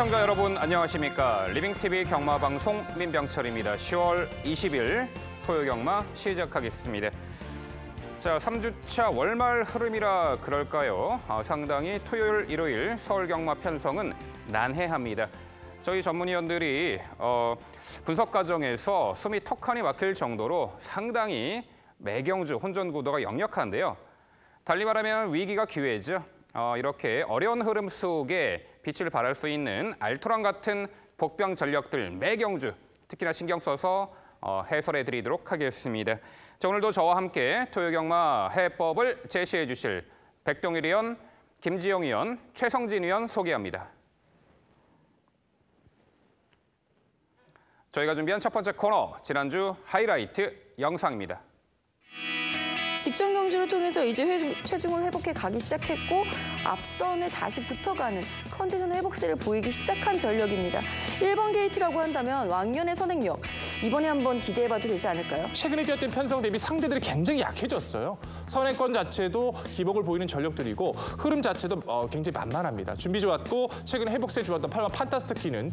시청자 여러분 안녕하십니까. 리빙TV 경마방송 민병철입니다. 10월 20일 토요경마 시작하겠습니다. 자, 3주차 월말 흐름이라 그럴까요? 상당히 토요일, 일요일 서울 경마 편성은 난해합니다. 저희 전문위원들이 분석 과정에서 숨이 턱하니 막힐 정도로 상당히 매경주 혼전 구도가 역력한데요. 달리 말하면 위기가 기회죠. 이렇게 어려운 흐름 속에 빛을 발할 수 있는 알토란 같은 복병 전력들 매경주 특히나 신경 써서 해설해 드리도록 하겠습니다. 자, 오늘도 저와 함께 토요경마 해법을 제시해 주실 백동일 위원, 김지영 위원, 최성진 위원 소개합니다. 저희가 준비한 첫 번째 코너, 지난주 하이라이트 영상입니다. 직전 경주를 통해서 이제 체중을 회복해 가기 시작했고 앞선에 다시 붙어가는 컨디션 회복세를 보이기 시작한 전력입니다. 1번 게이트라고 한다면 왕년의 선행력, 이번에 한번 기대해봐도 되지 않을까요? 최근에 뛰었던 편성 대비 상대들이 굉장히 약해졌어요. 선행권 자체도 기복을 보이는 전력들이고 흐름 자체도 굉장히 만만합니다. 준비 좋았고 최근에 회복세 좋았던 8번 판타스티키는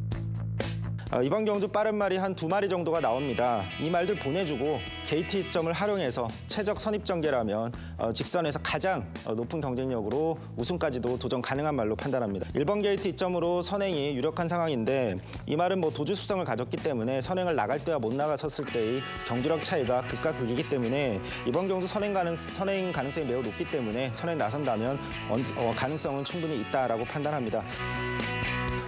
이번 경주 빠른 말이 한 2마리 정도가 나옵니다. 이 말들 보내주고 게이트 이점을 활용해서 최적 선입전개라면 직선에서 가장 높은 경쟁력으로 우승까지도 도전 가능한 말로 판단합니다. 1번 게이트 이점으로 선행이 유력한 상황인데 이 말은 도주 습성을 가졌기 때문에 선행을 나갈 때와 못 나갔었을 때의 경주력 차이가 극과 극이기 때문에 이번 경주 선행 가능성이 매우 높기 때문에 선행 나선다면 가능성은 충분히 있다라고 판단합니다.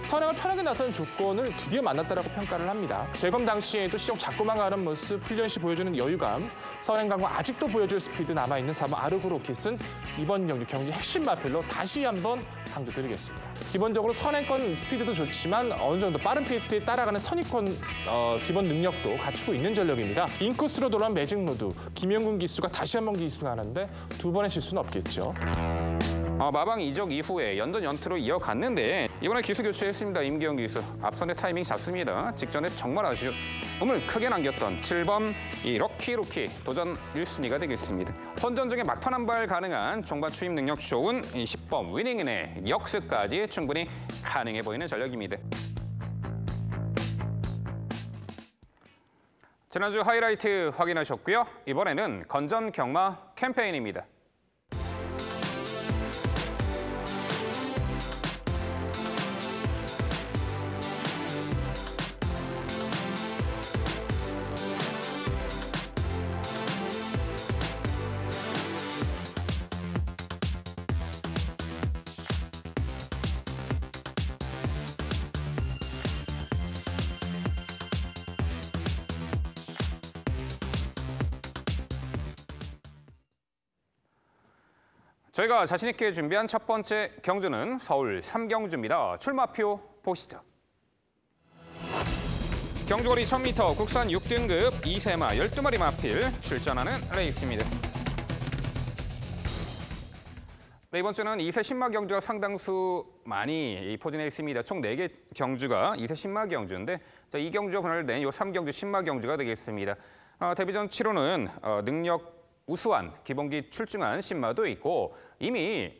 선행을 편하게 나서는 조건을 드디어 만났다라고 평가를 합니다. 재검 당시에도 시종 잡고만 가는 모습, 훈련 시 보여주는 여유감, 선행감과 아직도 보여줄 스피드 남아있는 4번 아르고로킷은 이번 경기 핵심 마필로 다시 한번 강조드리겠습니다. 기본적으로 선행권 스피드도 좋지만 어느 정도 빠른 페이스에 따라가는 선입권 기본 능력도 갖추고 있는 전력입니다. 인코스로 돌아온 매직로드, 김영군 기수가 다시 한번 기승하는데 두 번의 실수는 없겠죠. 마방 이적 이후에 연전 연투로 이어갔는데 이번에 기수 교체했습니다. 임기영 기수. 앞선의 타이밍 잡습니다. 직전에 정말 아주 음을 크게 남겼던 7번 이 럭키 도전 1순위가 되겠습니다. 혼전 중에 막판 한 발 가능한 종반 추임 능력 좋은 이 10번 위닝인의 역습까지 충분히 가능해 보이는 전력입니다. 지난주 하이라이트 확인하셨고요. 이번에는 건전 경마 캠페인입니다. 저희가 자신 있게 준비한 첫 번째 경주는 서울 3경주입니다. 출마표 보시죠. 경주거리 1000m 국산 6등급 2세마 12마리 마필 출전하는 레이스입니다. 네, 이번 주는 2세 신마 경주가 상당수 많이 포진해 있습니다. 총 4개 경주가 2세 신마 경주인데 이 경주와 분할을 낸 이 3경주 신마 경주가 되겠습니다. 데뷔전 7호는 능력 우수한 기본기 출중한 신마도 있고 이미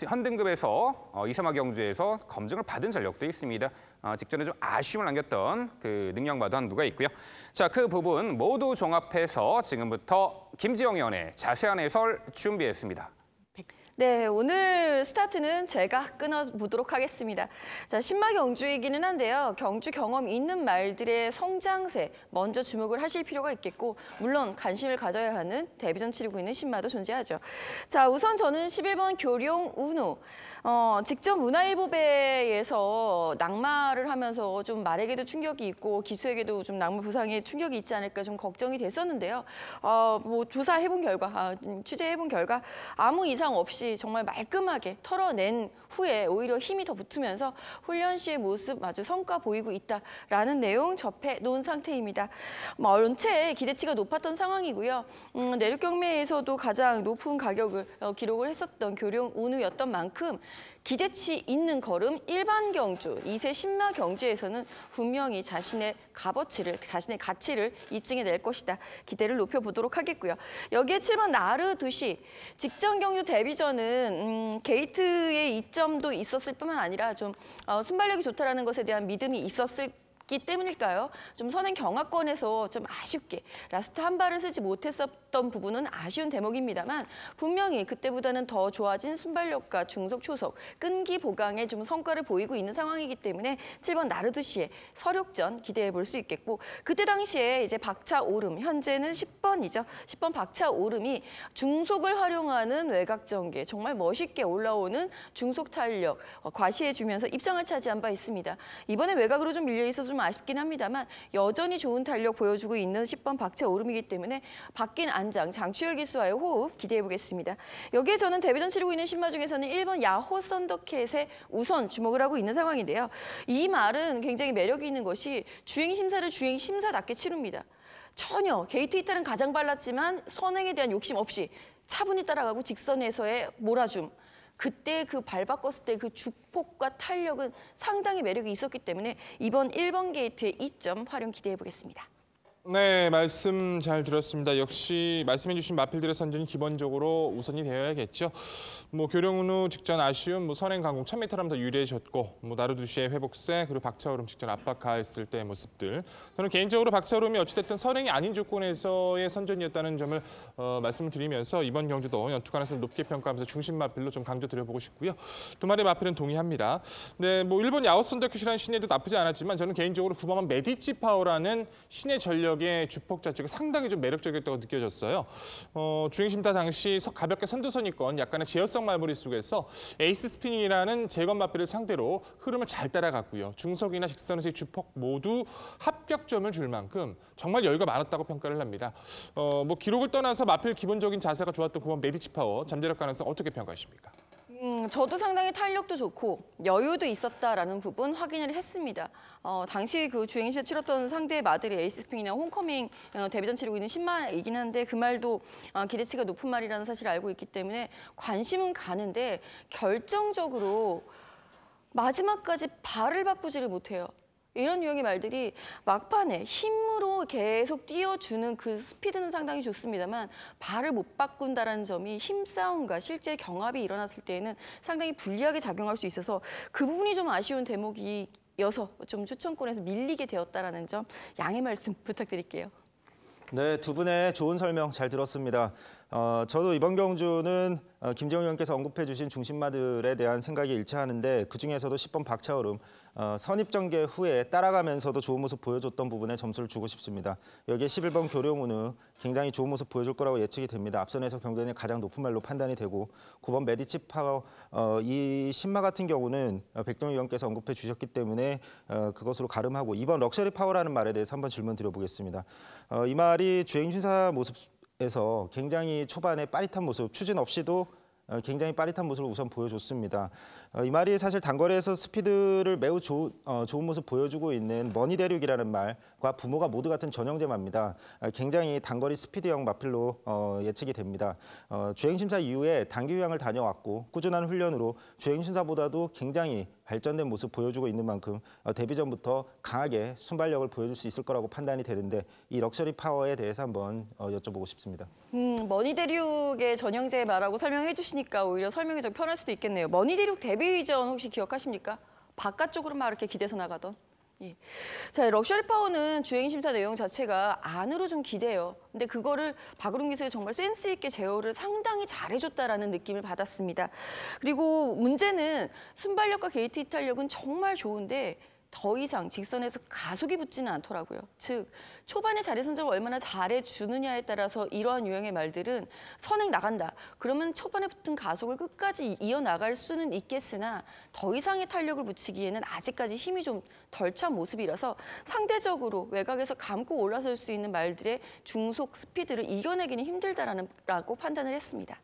한 등급에서 이세마 경주에서 검증을 받은 전력도 있습니다. 직전에 좀 아쉬움을 남겼던 그 능력마도 한두가 있고요. 자, 그 부분 모두 종합해서 지금부터 김지영 위원의 자세한 해설 준비했습니다. 네, 오늘 스타트는 제가 끊어보도록 하겠습니다. 자, 신마 경주이기는 한데요. 경주 경험 있는 말들의 성장세 먼저 주목을 하실 필요가 있겠고 물론 관심을 가져야 하는 데뷔전 치르고 있는 신마도 존재하죠. 자, 우선 저는 11번 교룡 운우. 직접 문화일보배에서 낙마를 하면서 좀 말에게도 충격이 있고 기수에게도 좀 낙마 부상에 충격이 있지 않을까 좀 걱정이 됐었는데요. 조사해본 결과, 취재해본 결과 아무 이상 없이 정말 말끔하게 털어낸 후에 오히려 힘이 더 붙으면서 훈련 시의 모습 아주 성과 보이고 있다라는 내용 접해 놓은 상태입니다. 전체 기대치가 높았던 상황이고요. 내륙 경매에서도 가장 높은 가격을 기록을 했었던 교룡 운우였던 만큼 기대치 있는 걸음 일반 경주, 2세 신마 경주에서는 분명히 자신의 값어치를, 자신의 가치를 입증해낼 것이다. 기대를 높여보도록 하겠고요. 여기에 7번 나르두시, 직전 경주 데뷔전은 게이트의 이점도 있었을 뿐만 아니라 좀 순발력이 좋다라는 것에 대한 믿음이 있었기 때문일까요? 좀 선행 경합권에서 좀 아쉽게 라스트 한 발을 쓰지 못했었던 부분은 아쉬운 대목입니다만 분명히 그때보다는 더 좋아진 순발력과 중속, 초속, 끈기 보강에 좀 성과를 보이고 있는 상황이기 때문에 7번 나르두시의 서력전 기대해 볼 수 있겠고 그때 당시에 이제 박차 오름, 현재는 10번이죠. 10번 박차 오름이 중속을 활용하는 외곽 전개, 정말 멋있게 올라오는 중속 탄력 과시해주면서 입상을 차지한 바 있습니다. 이번에 외곽으로 좀 밀려 있어서 좀 아쉽긴 합니다만 여전히 좋은 탄력 보여주고 있는 10번 박차 오름이기 때문에 바뀐 안장, 장추열 기수와의 호흡 기대해 보겠습니다. 여기에 저는 데뷔전 치르고 있는 신마 중에서는 1번 야호 썬더캣에 우선 주목을 하고 있는 상황인데요. 이 말은 굉장히 매력이 있는 것이 주행 심사를 주행 심사답게 치릅니다. 전혀 게이트 이탈은 가장 빨랐지만 선행에 대한 욕심 없이 차분히 따라가고 직선에서의 몰아줌. 그때 그 발 바꿨을 때 그 주폭과 탄력은 상당히 매력이 있었기 때문에 이번 1번 게이트의 2점 활용 기대해 보겠습니다. 네, 말씀 잘 들었습니다. 역시 말씀해주신 마필들의 선전이 기본적으로 우선이 되어야겠죠. 교령운우 직전 아쉬운 선행 강공 1000m라면 더 유리해졌고 나르두시의 회복세 그리고 박차오름 직전 압박 가했을 때의 모습들. 저는 개인적으로 박차오름이 어찌됐든 선행이 아닌 조건에서의 선전이었다는 점을 말씀을 드리면서 이번 경주도 연투관에서 높게 평가하면서 중심 마필로 좀 강조 드려보고 싶고요. 두 마리 마필은 동의합니다. 네, 일본 야호 썬더캣이라는 신예도 나쁘지 않았지만 저는 개인적으로 9번 메디치 파워라는 신의 전력 의 주폭 자체가 상당히 좀 매력적이었다고 느껴졌어요. 주행심사 당시 가볍게 선두선이건 약간의 제어성 말무리 속에서 에이스 스피닝이라는 재건 마필을 상대로 흐름을 잘 따라갔고요. 중속이나 직선에서의 주폭 모두 합격점을 줄 만큼 정말 여유가 많았다고 평가를 합니다. 기록을 떠나서 마필 기본적인 자세가 좋았던 9번 메디치 파워 잠재력 가능성 어떻게 평가하십니까? 저도 상당히 탄력도 좋고 여유도 있었다라는 부분 확인을 했습니다. 당시 그 주행시에 치렀던 상대 마들이 에이스스핑이나 홈커밍 데뷔전 치르고 있는 신마이긴 한데 그 말도 기대치가 높은 말이라는 사실을 알고 있기 때문에 관심은 가는데 결정적으로 마지막까지 발을 바꾸지를 못해요. 이런 유형의 말들이 막판에 힘으로 계속 뛰어주는 그 스피드는 상당히 좋습니다만 발을 못 바꾼다는 점이 힘싸움과 실제 경합이 일어났을 때에는 상당히 불리하게 작용할 수 있어서 그 부분이 좀 아쉬운 대목이어서 좀 추천권에서 밀리게 되었다는 점 양해 말씀 부탁드릴게요. 네, 두 분의 좋은 설명 잘 들었습니다. 저도 이번 경주는 김재훈 의원께서 언급해 주신 중심마들에 대한 생각이 일치하는데 그중에서도 10번 박차오름 선입전개 후에 따라가면서도 좋은 모습 보여줬던 부분에 점수를 주고 싶습니다. 여기에 11번 교령운우 굉장히 좋은 모습 보여줄 거라고 예측이 됩니다. 앞선에서 경쟁이 가장 높은 말로 판단이 되고 9번 메디치 파워 이 신마 같은 경우는 백동희 의원께서 언급해 주셨기 때문에 그것으로 가름하고 2번 럭셔리 파워라는 말에 대해서 한번 질문 드려보겠습니다. 이 말이 주행심사 모습에서 굉장히 초반에 빠릿한 모습, 추진 없이도 굉장히 빠릿한 모습을 우선 보여줬습니다. 이 말이 사실 단거리에서 스피드를 매우 좋은 모습 보여주고 있는 머니 대륙이라는 말과 부모가 모두 같은 전형제마입니다. 굉장히 단거리 스피드형 마필로 예측이 됩니다. 주행심사 이후에 단기 휴양을 다녀왔고 꾸준한 훈련으로 주행심사보다도 굉장히 발전된 모습 보여주고 있는 만큼 데뷔전부터 강하게 순발력을 보여줄 수 있을 거라고 판단이 되는데 이 럭셔리 파워에 대해서 한번 여쭤보고 싶습니다. 머니 대륙의 전형제 말하고 설명해 주시니까 오히려 설명이 좀 편할 수도 있겠네요. 머니 대륙 데뷔전 혹시 기억하십니까? 바깥쪽으로 막 이렇게 기대서 나가던. 예. 자, 럭셔리 파워는 주행 심사 내용 자체가 안으로 좀 기대요. 근데 그거를 박으름 기수가 정말 센스 있게 제어를 상당히 잘해줬다라는 느낌을 받았습니다. 그리고 문제는 순발력과 게이트 이탈력은 정말 좋은데 더 이상 직선에서 가속이 붙지는 않더라고요. 즉 초반에 자리 선점을 얼마나 잘해주느냐에 따라서 이러한 유형의 말들은 선행 나간다. 그러면 초반에 붙은 가속을 끝까지 이어나갈 수는 있겠으나 더 이상의 탄력을 붙이기에는 아직까지 힘이 좀 덜 찬 모습이라서 상대적으로 외곽에서 감고 올라설 수 있는 말들의 중속 스피드를 이겨내기는 힘들다라고 판단을 했습니다.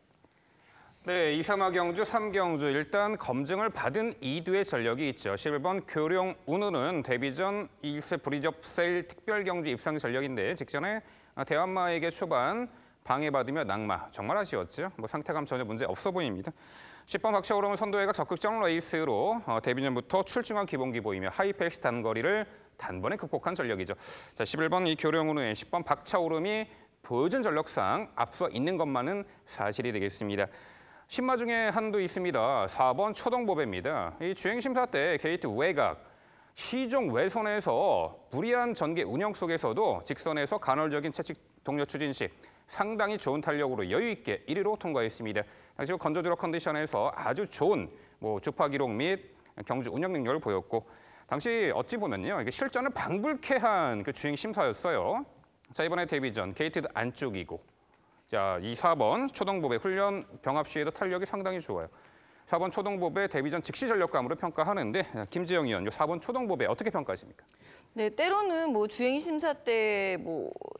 네, 2, 3화 경주, 3경주 일단 검증을 받은 2두의 전력이 있죠. 11번 교령운우는 데뷔전 1세 브리즈 업 세일 특별 경주 입상 전력인데 직전에 대한마에게 초반 방해받으며 낙마. 정말 아쉬웠죠. 상태감 전혀 문제 없어 보입니다. 10번 박차오름은 선두회가 적극적 레이스로 데뷔전부터 출중한 기본기 보이며 하이페이스 단거리를 단번에 극복한 전력이죠. 자, 11번 이 교령운의 10번 박차오름이 보여준 전력상 앞서 있는 것만은 사실이 되겠습니다. 신마 중에 한도 있습니다. 4번 초동보배입니다. 이 주행심사 때 게이트 외곽, 시종 외선에서 무리한 전개 운영 속에서도 직선에서 간헐적인 채찍 동력 추진 시 상당히 좋은 탄력으로 여유 있게 1위로 통과했습니다. 당시 건조주로 컨디션에서 아주 좋은 주파 기록 및 경주 운영 능력을 보였고 당시 어찌 보면요 이게 실전을 방불케 한 그 주행 심사였어요. 자, 이번에 데뷔전 게이트 안쪽이고 자, 이 4번 초동보배 훈련 병합 시에도 탄력이 상당히 좋아요. 4번 초동보배 데뷔전 즉시 전력감으로 평가하는데 김지영 의원, 이 4번 초동보배 어떻게 평가하십니까? 네, 때로는 주행 심사 때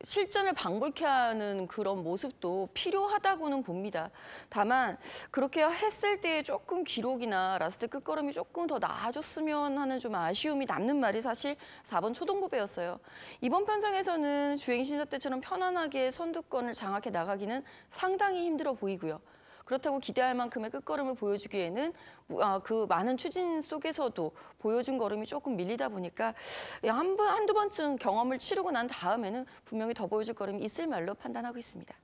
실전을 방불케 하는 그런 모습도 필요하다고는 봅니다. 다만 그렇게 했을 때 조금 기록이나 라스트 끝걸음이 조금 더 나아졌으면 하는 좀 아쉬움이 남는 말이 사실 4번 초동보배였어요. 이번 편성에서는 주행 심사 때처럼 편안하게 선두권을 장악해 나가기는 상당히 힘들어 보이고요. 그렇다고 기대할 만큼의 끝걸음을 보여주기에는 그 많은 추진 속에서도 보여준 걸음이 조금 밀리다 보니까 한두 번쯤 경험을 치르고 난 다음에는 분명히 더 보여줄 걸음이 있을 말로 판단하고 있습니다.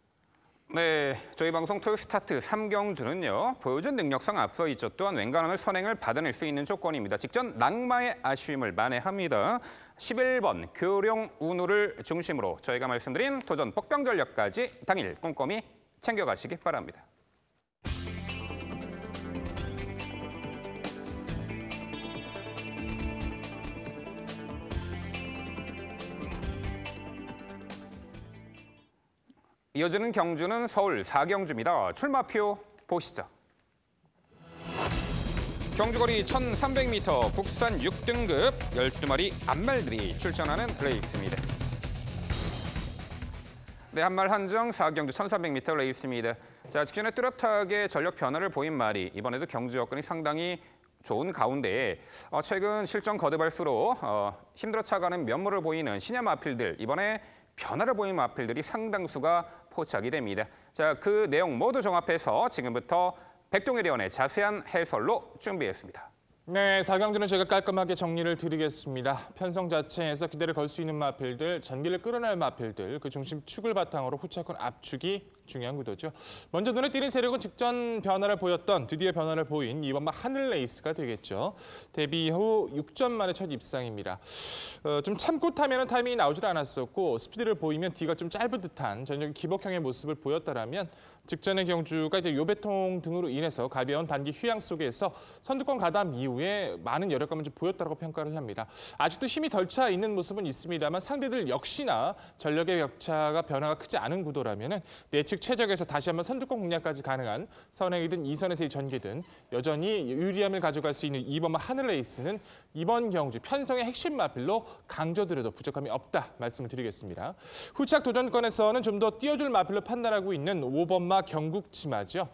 네, 저희 방송 토요 스타트 3경주는요. 보여준 능력상 앞서 있죠. 또한 웬간하면 선행을 받아낼 수 있는 조건입니다. 직전 낙마의 아쉬움을 만회합니다. 11번 교령 운우를 중심으로 저희가 말씀드린 도전 복병 전력까지 당일 꼼꼼히 챙겨가시기 바랍니다. 이어지는 경주는 서울 4경주입니다. 출마표 보시죠. 경주거리 1300m 국산 6등급 12마리 암말들이 출전하는 레이스입니다. 네, 한말 한정 4경주 1300m 레이스입니다. 자, 직전에 뚜렷하게 전력 변화를 보인 말이 이번에도 경주 여건이 상당히 좋은 가운데 최근 실전 거듭할수록 힘들어 차가는 면모를 보이는 신야 마필들 이번에 변화를 보인 마필들이 상당수가 포착이 됩니다. 자, 그 내용 모두 종합해서 지금부터 백동일 의원의 자세한 해설로 준비했습니다. 네, 4경주는 제가 깔끔하게 정리를 드리겠습니다. 편성 자체에서 기대를 걸 수 있는 마필들, 전기를 끌어낼 마필들, 그 중심 축을 바탕으로 후차권 압축이 중요한 구도죠. 먼저 눈에 띄는 세력은 직전 변화를 보였던, 드디어 변화를 보인 이번 하늘 레이스가 되겠죠. 데뷔 후 6전 만에 첫 입상입니다. 좀 참고 타면 타이밍이 나오질 않았었고 스피드를 보이면 뒤가 좀 짧은 듯한 전형의 기복형의 모습을 보였다라면 직전의 경주가 이제 요배통 등으로 인해서 가벼운 단기 휴양 속에서 선두권 가담 이후에 많은 여력감을 좀 보였다고 평가를 합니다. 아직도 힘이 덜 차 있는 모습은 있습니다만 상대들 역시나 전력의 격차가 변화가 크지 않은 구도라면은 내측 최적에서 다시 한번 선두권 공략까지 가능한 선행이든 2선에서의 전개든 여전히 유리함을 가져갈 수 있는 이번 하늘 레이스는 이번 경주 편성의 핵심 마필로 강조드려도 부족함이 없다 말씀을 드리겠습니다. 후착 도전권에서는 좀 더 띄워줄 마필로 판단하고 있는 5번마 경국치마죠.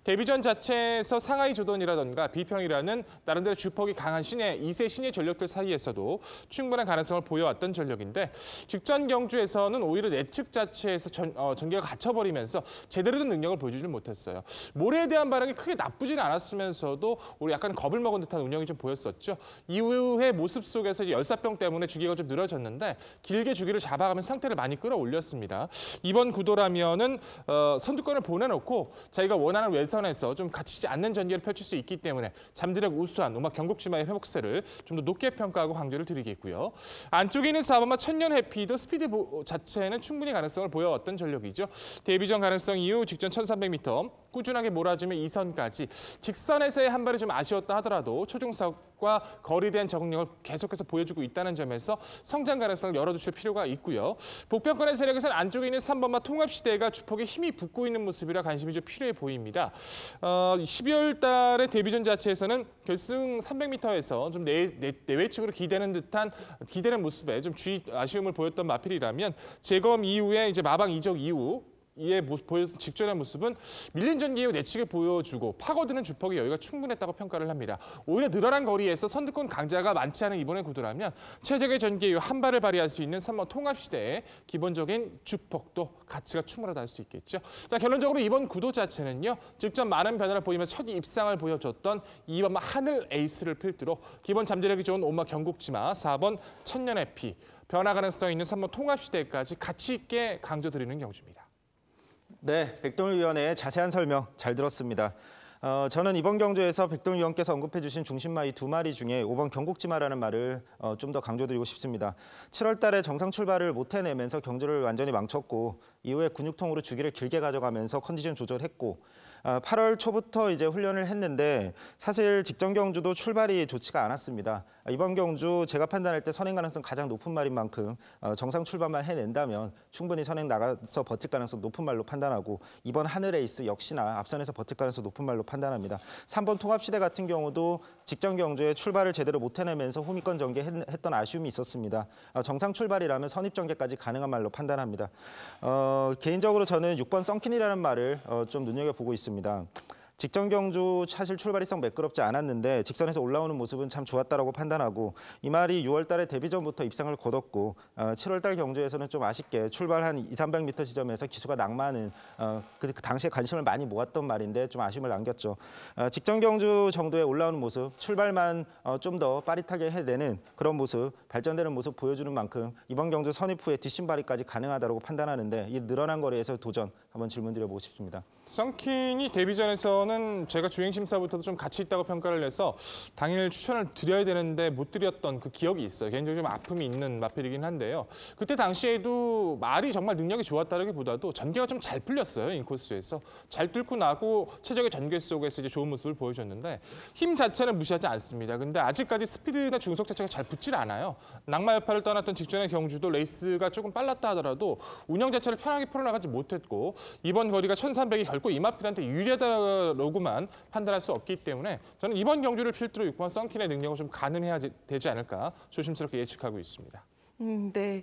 데뷔전 자체에서 상하이 조던이라던가 비평이라는 나름대로 주폭이 강한 신예 2세 신예 전력들 사이에서도 충분한 가능성을 보여왔던 전력인데 직전 경주에서는 오히려 내측 자체에서 전개가 갇혀버리면서 제대로 된 능력을 보여주지 못했어요. 모래에 대한 반응이 크게 나쁘지는 않았으면서도 우리 약간 겁을 먹은 듯한 운영이 좀 보였었죠. 이후의 모습 속에서 열사병 때문에 주기가 좀 늘어졌는데 길게 주기를 잡아가면 상태를 많이 끌어올렸습니다. 이번 구도라면은 선두권을 보내놓고 자기가 원하는 외선에서 좀 갇히지 않는 전개를 펼칠 수 있기 때문에 잠재력 우수한 음악 경국치마의 회복세를 좀 더 높게 평가하고 강조를 드리겠고요. 안쪽에 있는 4번마 천년 해피도 스피드 자체는 충분히 가능성을 보여왔던 전력이죠. 데뷔전 가능성 이후 직전 1300m 꾸준하게 몰아주며 2선까지 직선에서의 한 발이 좀 아쉬웠다 하더라도 초중석과 거리된 적응력을 계속해서 보여주고 있다는 점에서 성장 가능성을 열어두실 필요가 있고요. 복병권의 세력에서는 안쪽에 있는 3번마 통합시대가 주폭에 힘이 붙고 있는 모습이라 관심이 좀 필요해 보입니다. 12월 달에 데뷔전 자체에서는 결승 300m에서 좀 내외측으로 기대는 모습에 좀 아쉬움을 보였던 마필이라면 재검 이후에 이제 마방 이적 이후 직전의 모습은 밀린 전개 이후 내측에 보여주고 파고드는 주폭의 여유가 충분했다고 평가를 합니다. 오히려 늘어난 거리에서 선두권 강자가 많지 않은 이번의 구도라면 최적의 전개 이후 한 발을 발휘할 수 있는 3번 통합시대의 기본적인 주폭도 가치가 충분하다 할 수 있겠죠. 자, 결론적으로 이번 구도 자체는요. 직접 많은 변화를 보이면서 첫 입상을 보여줬던 2번 하늘 에이스를 필두로 기본 잠재력이 좋은 5번 경국지마, 4번 천년의 피, 변화 가능성 있는 3번 통합시대까지 가치 있게 강조드리는 경주입니다. 네, 백동일 위원의 자세한 설명 잘 들었습니다. 저는 이번 경주에서 백동일 위원께서 언급해 주신 중심마이 2마리 중에 5번 경국지마라는 말을 좀 더 강조드리고 싶습니다. 7월 달에 정상 출발을 못 해내면서 경주를 완전히 망쳤고 이후에 근육통으로 주기를 길게 가져가면서 컨디션 조절했고 8월 초부터 이제 훈련을 했는데 사실 직전 경주도 출발이 좋지가 않았습니다. 이번 경주 제가 판단할 때 선행 가능성 가장 높은 말인 만큼 정상 출발만 해낸다면 충분히 선행 나가서 버틸 가능성 높은 말로 판단하고 이번 하늘 에이스 역시나 앞선에서 버틸 가능성 높은 말로 판단합니다. 3번 통합시대 같은 경우도 직전 경주에 출발을 제대로 못 해내면서 후미권 전개했던 아쉬움이 있었습니다. 정상 출발이라면 선입 전개까지 가능한 말로 판단합니다. 개인적으로 저는 6번 썬킨이라는 말을 좀 눈여겨보고 있습니다. 직전 경주 사실 출발이 썩 매끄럽지 않았는데 직선에서 올라오는 모습은 참 좋았다라고 판단하고 이 말이 6월 달에 데뷔 전부터 입상을 거뒀고 7월 달 경주에서는 좀 아쉽게 출발 한 200-300m 지점에서 기수가 낙마하는 그 당시에 관심을 많이 모았던 말인데 좀 아쉬움을 남겼죠. 직전 경주 정도에 올라오는 모습, 출발만 좀 더 빠릿하게 해내는 그런 모습, 발전되는 모습 보여주는 만큼 이번 경주 선입 후에 뒷심발이까지 가능하다고 판단하는데 이 늘어난 거리에서 도전 한번 질문드려보고 싶습니다. 썬킨이 데뷔전에서는 제가 주행심사부터도 좀 가치 있다고 평가를 해서 당일 추천을 드려야 되는데 못 드렸던 그 기억이 있어요. 개인적으로 좀 아픔이 있는 마필이긴 한데요. 그때 당시에도 말이 정말 능력이 좋았다기보다도 전개가 좀 잘 풀렸어요. 인코스에서. 잘 뚫고 나고 최적의 전개 속에서 이제 좋은 모습을 보여줬는데 힘 자체는 무시하지 않습니다. 근데 아직까지 스피드나 중속 자체가 잘 붙질 않아요. 낙마 여파를 떠났던 직전의 경주도 레이스가 조금 빨랐다 하더라도 운영 자체를 편하게 풀어나가지 못했고 이번 거리가 1300이 결코 이마필한테 유리하다고만 판단할 수 없기 때문에 저는 이번 경주를 필두로 6번 썬킨의 능력을 좀 가늠해야 되지 않을까 조심스럽게 예측하고 있습니다. 네,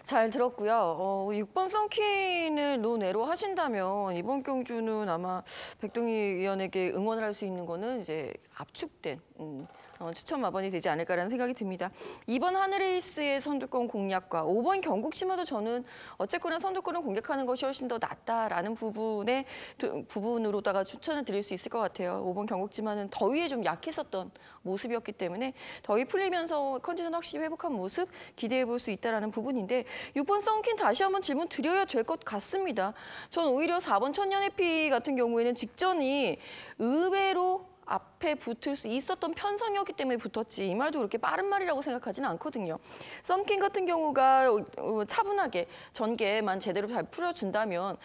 잘 들었고요. 6번 썬킨을 논외로 하신다면 이번 경주는 아마 백동희 위원에게 응원을 할 수 있는 거는 이제 압축된 추천 마번이 되지 않을까라는 생각이 듭니다. 2번 하늘에이스의 선두권 공략과 5번 경국지마도 저는 어쨌거나 선두권을 공략하는 것이 훨씬 더 낫다라는 부분으로다가 추천을 드릴 수 있을 것 같아요. 5번 경국지마는 더위에 좀 약했었던 모습이었기 때문에 더위 풀리면서 컨디션 확실히 회복한 모습 기대해 볼 수 있다는 부분인데 6번 썬킨 다시 한번 질문 드려야 될 것 같습니다. 전 오히려 4번 천년의 피 같은 경우에는 직전이 의외로 앞에 붙을 수 있었던 편성이었기 때문에 붙었지 이 말도 그렇게 빠른 말이라고 생각하지는 않거든요. 썬킨 같은 경우가 차분하게 전개만 제대로 잘 풀어준다면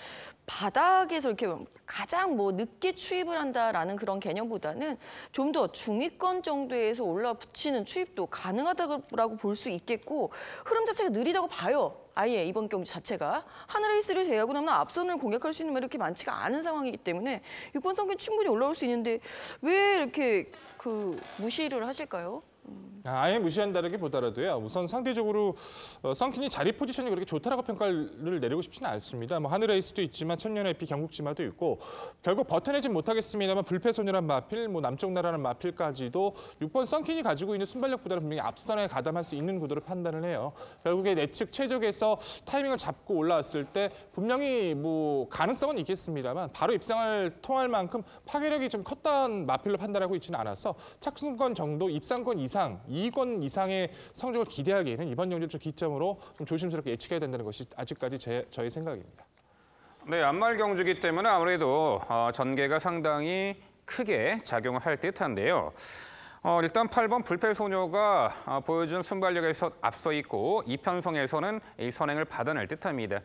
바닥에서 이렇게 가장 늦게 추입을 한다라는 그런 개념보다는 좀 더 중위권 정도에서 올라붙이는 추입도 가능하다고 볼 수 있겠고 흐름 자체가 느리다고 봐요. 아예 이번 경주 자체가 하늘에이스를 제외하고 나면 앞선을 공략할 수 있는 말이 이렇게 많지가 않은 상황이기 때문에 6번 썬킨 충분히 올라올 수 있는데 왜 이렇게 무시를 하실까요? 아예 무시한다기보다라도요. 우선 상대적으로 썬킨이 자리 포지션이 그렇게 좋다라고 평가를 내리고 싶지는 않습니다. 하늘에이스도 있지만 천년의 피 경국지마도 있고 결국 버텨내진 못하겠습니다만 불패소녀란 마필, 남쪽 나라는 마필까지도 6번 썬킨이 가지고 있는 순발력보다는 분명히 앞선에 가담할 수 있는 구도를 판단을 해요. 결국에 내측 최적에서 타이밍을 잡고 올라왔을 때 분명히 가능성은 있겠습니다만 바로 입상을 통할 만큼 파괴력이 좀 컸다는 마필로 판단하고 있지는 않아서 착순권 정도, 입상권 이상 2권 이상의 성적을 기대하기에는 이번 경주를 좀 기점으로 좀 조심스럽게 예측해야 된다는 것이 아직까지 저의 생각입니다. 네, 안말 경주기 때문에 아무래도 전개가 상당히 크게 작용을 할 듯한데요. 일단 8번 불패소녀가 보여준 순발력에서 앞서 있고 이 편성에서는 이 선행을 받아낼 듯합니다.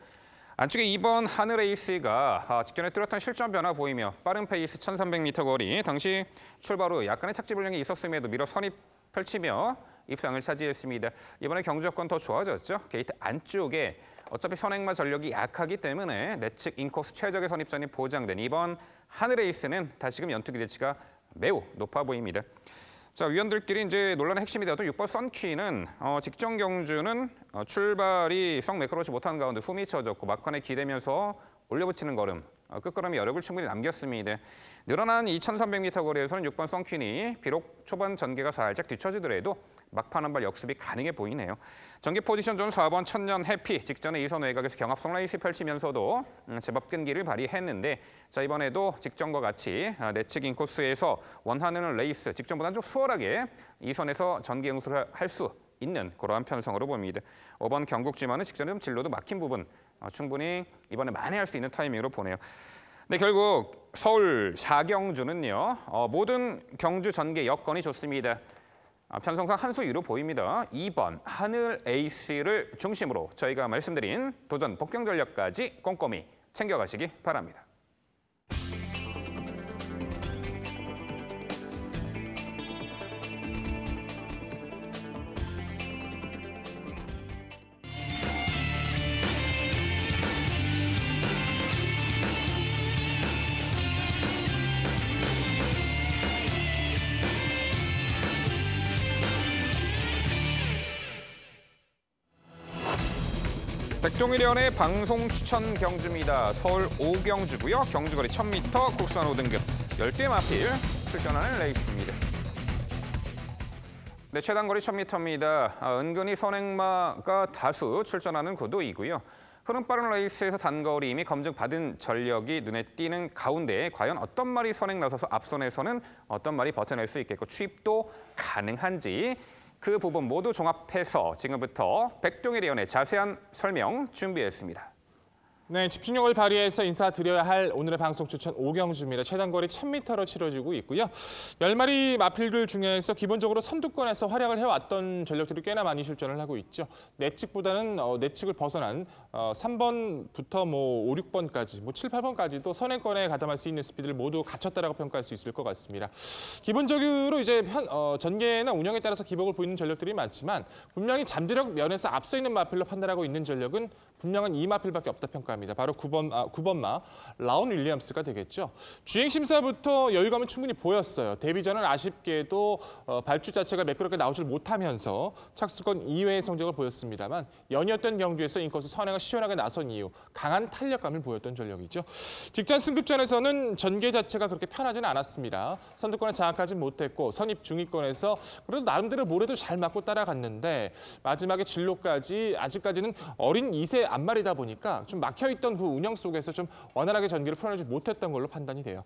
안쪽에 2번 하늘에이스가 직전에 뚜렷한 실전 변화 보이며 빠른 페이스 1300m 거리, 당시 출발 후 약간의 착지 불량이 있었음에도 밀어 선입 펼치며 입상을 차지했습니다. 이번에 경주 여건 더 좋아졌죠. 게이트 안쪽에 어차피 선행마 전력이 약하기 때문에 내측 인코스 최적의 선입전이 보장된 이번 하늘에이스는 다시금 연투 기대치가 매우 높아 보입니다. 자, 위원들끼리 이제 논란의 핵심이 되었던 6번 썬킨은 직전 경주는 출발이 썩 매끄러우지 못한 가운데 후미 쳐졌고 막판에 기대면서 올려붙이는 걸음, 끝걸음이 여력을 충분히 남겼습니다. 늘어난 2,300m 거리에서는 6번 썬퀸이 비록 초반 전개가 살짝 뒤처지더라도 막판 한 발 역습이 가능해 보이네요. 전개 포지션 존 4번 천년 해피 직전에 2선 외곽에서 경합성 레이스 펼치면서도 제법 끈기를 발휘했는데 자 이번에도 직전과 같이 내측 인코스에서 원하는 레이스 직전보다는 좀 수월하게 2선에서 전개 응수를 할 수 있는 그러한 편성으로 봅니다. 5번 경국지만은 직전에 좀 진로도 막힌 부분 충분히 이번에 만회할 수 있는 타이밍으로 보네요. 네, 결국 서울 4경주는요. 모든 경주 전개 여건이 좋습니다. 편성상 한 수 위로 보입니다. 2번 하늘 에이스를 중심으로 저희가 말씀드린 도전 복경 전략까지 꼼꼼히 챙겨가시기 바랍니다. 백종일위원회 방송 추천 경주입니다. 서울 5경주고요. 경주거리 1000m, 국산 5등급, 10대 마필 출전하는 레이스입니다. 네, 최단거리 1000m입니다. 은근히 선행마가 다수 출전하는 구도이고요. 흐름 빠른 레이스에서 단거리 이미 검증받은 전력이 눈에 띄는 가운데 과연 어떤 말이 선행 나서서 앞선에서는 어떤 말이 버텨낼 수 있겠고 추입도 가능한지 그 부분 모두 종합해서 지금부터 백종일위원회 자세한 설명 준비했습니다. 네, 집중력을 발휘해서 인사드려야 할 오늘의 방송 추천 5경주입니다. 최단거리 1000m로 치러지고 있고요. 10마리 마필들 중에서 기본적으로 선두권에서 활약을 해왔던 전력들이 꽤나 많이 출전을 하고 있죠. 내측보다는 내측을 벗어난 3번부터 5, 6번까지, 7, 8번까지도 선행권에 가담할 수 있는 스피드를 모두 갖췄다라고 평가할 수 있을 것 같습니다. 기본적으로 이제 전개나 운영에 따라서 기복을 보이는 전력들이 많지만 분명히 잠재력 면에서 앞서 있는 마필로 판단하고 있는 전력은 분명한 이 마필밖에 없다 평가합니다. 바로 9번마 라운 윌리엄스가 되겠죠. 주행 심사부터 여유감은 충분히 보였어요. 데뷔전은 아쉽게도 발주 자체가 매끄럽게 나오질 못하면서 착수권 이외의 성적을 보였습니다만 연이었던 경주에서 인코스 선행을 시원하게 나선 이후 강한 탄력감을 보였던 전력이죠. 직전 승급전에서는 전개 자체가 그렇게 편하지는 않았습니다. 선두권에 장악하지 못했고 선입 중위권에서 그래도 나름대로 모래도 잘 맞고 따라갔는데 마지막에 진로까지 아직까지는 어린 2세 앞말이다 보니까 좀 막혀있던 그 운영 속에서 좀 원활하게 전기를 풀어내지 못했던 걸로 판단이 돼요.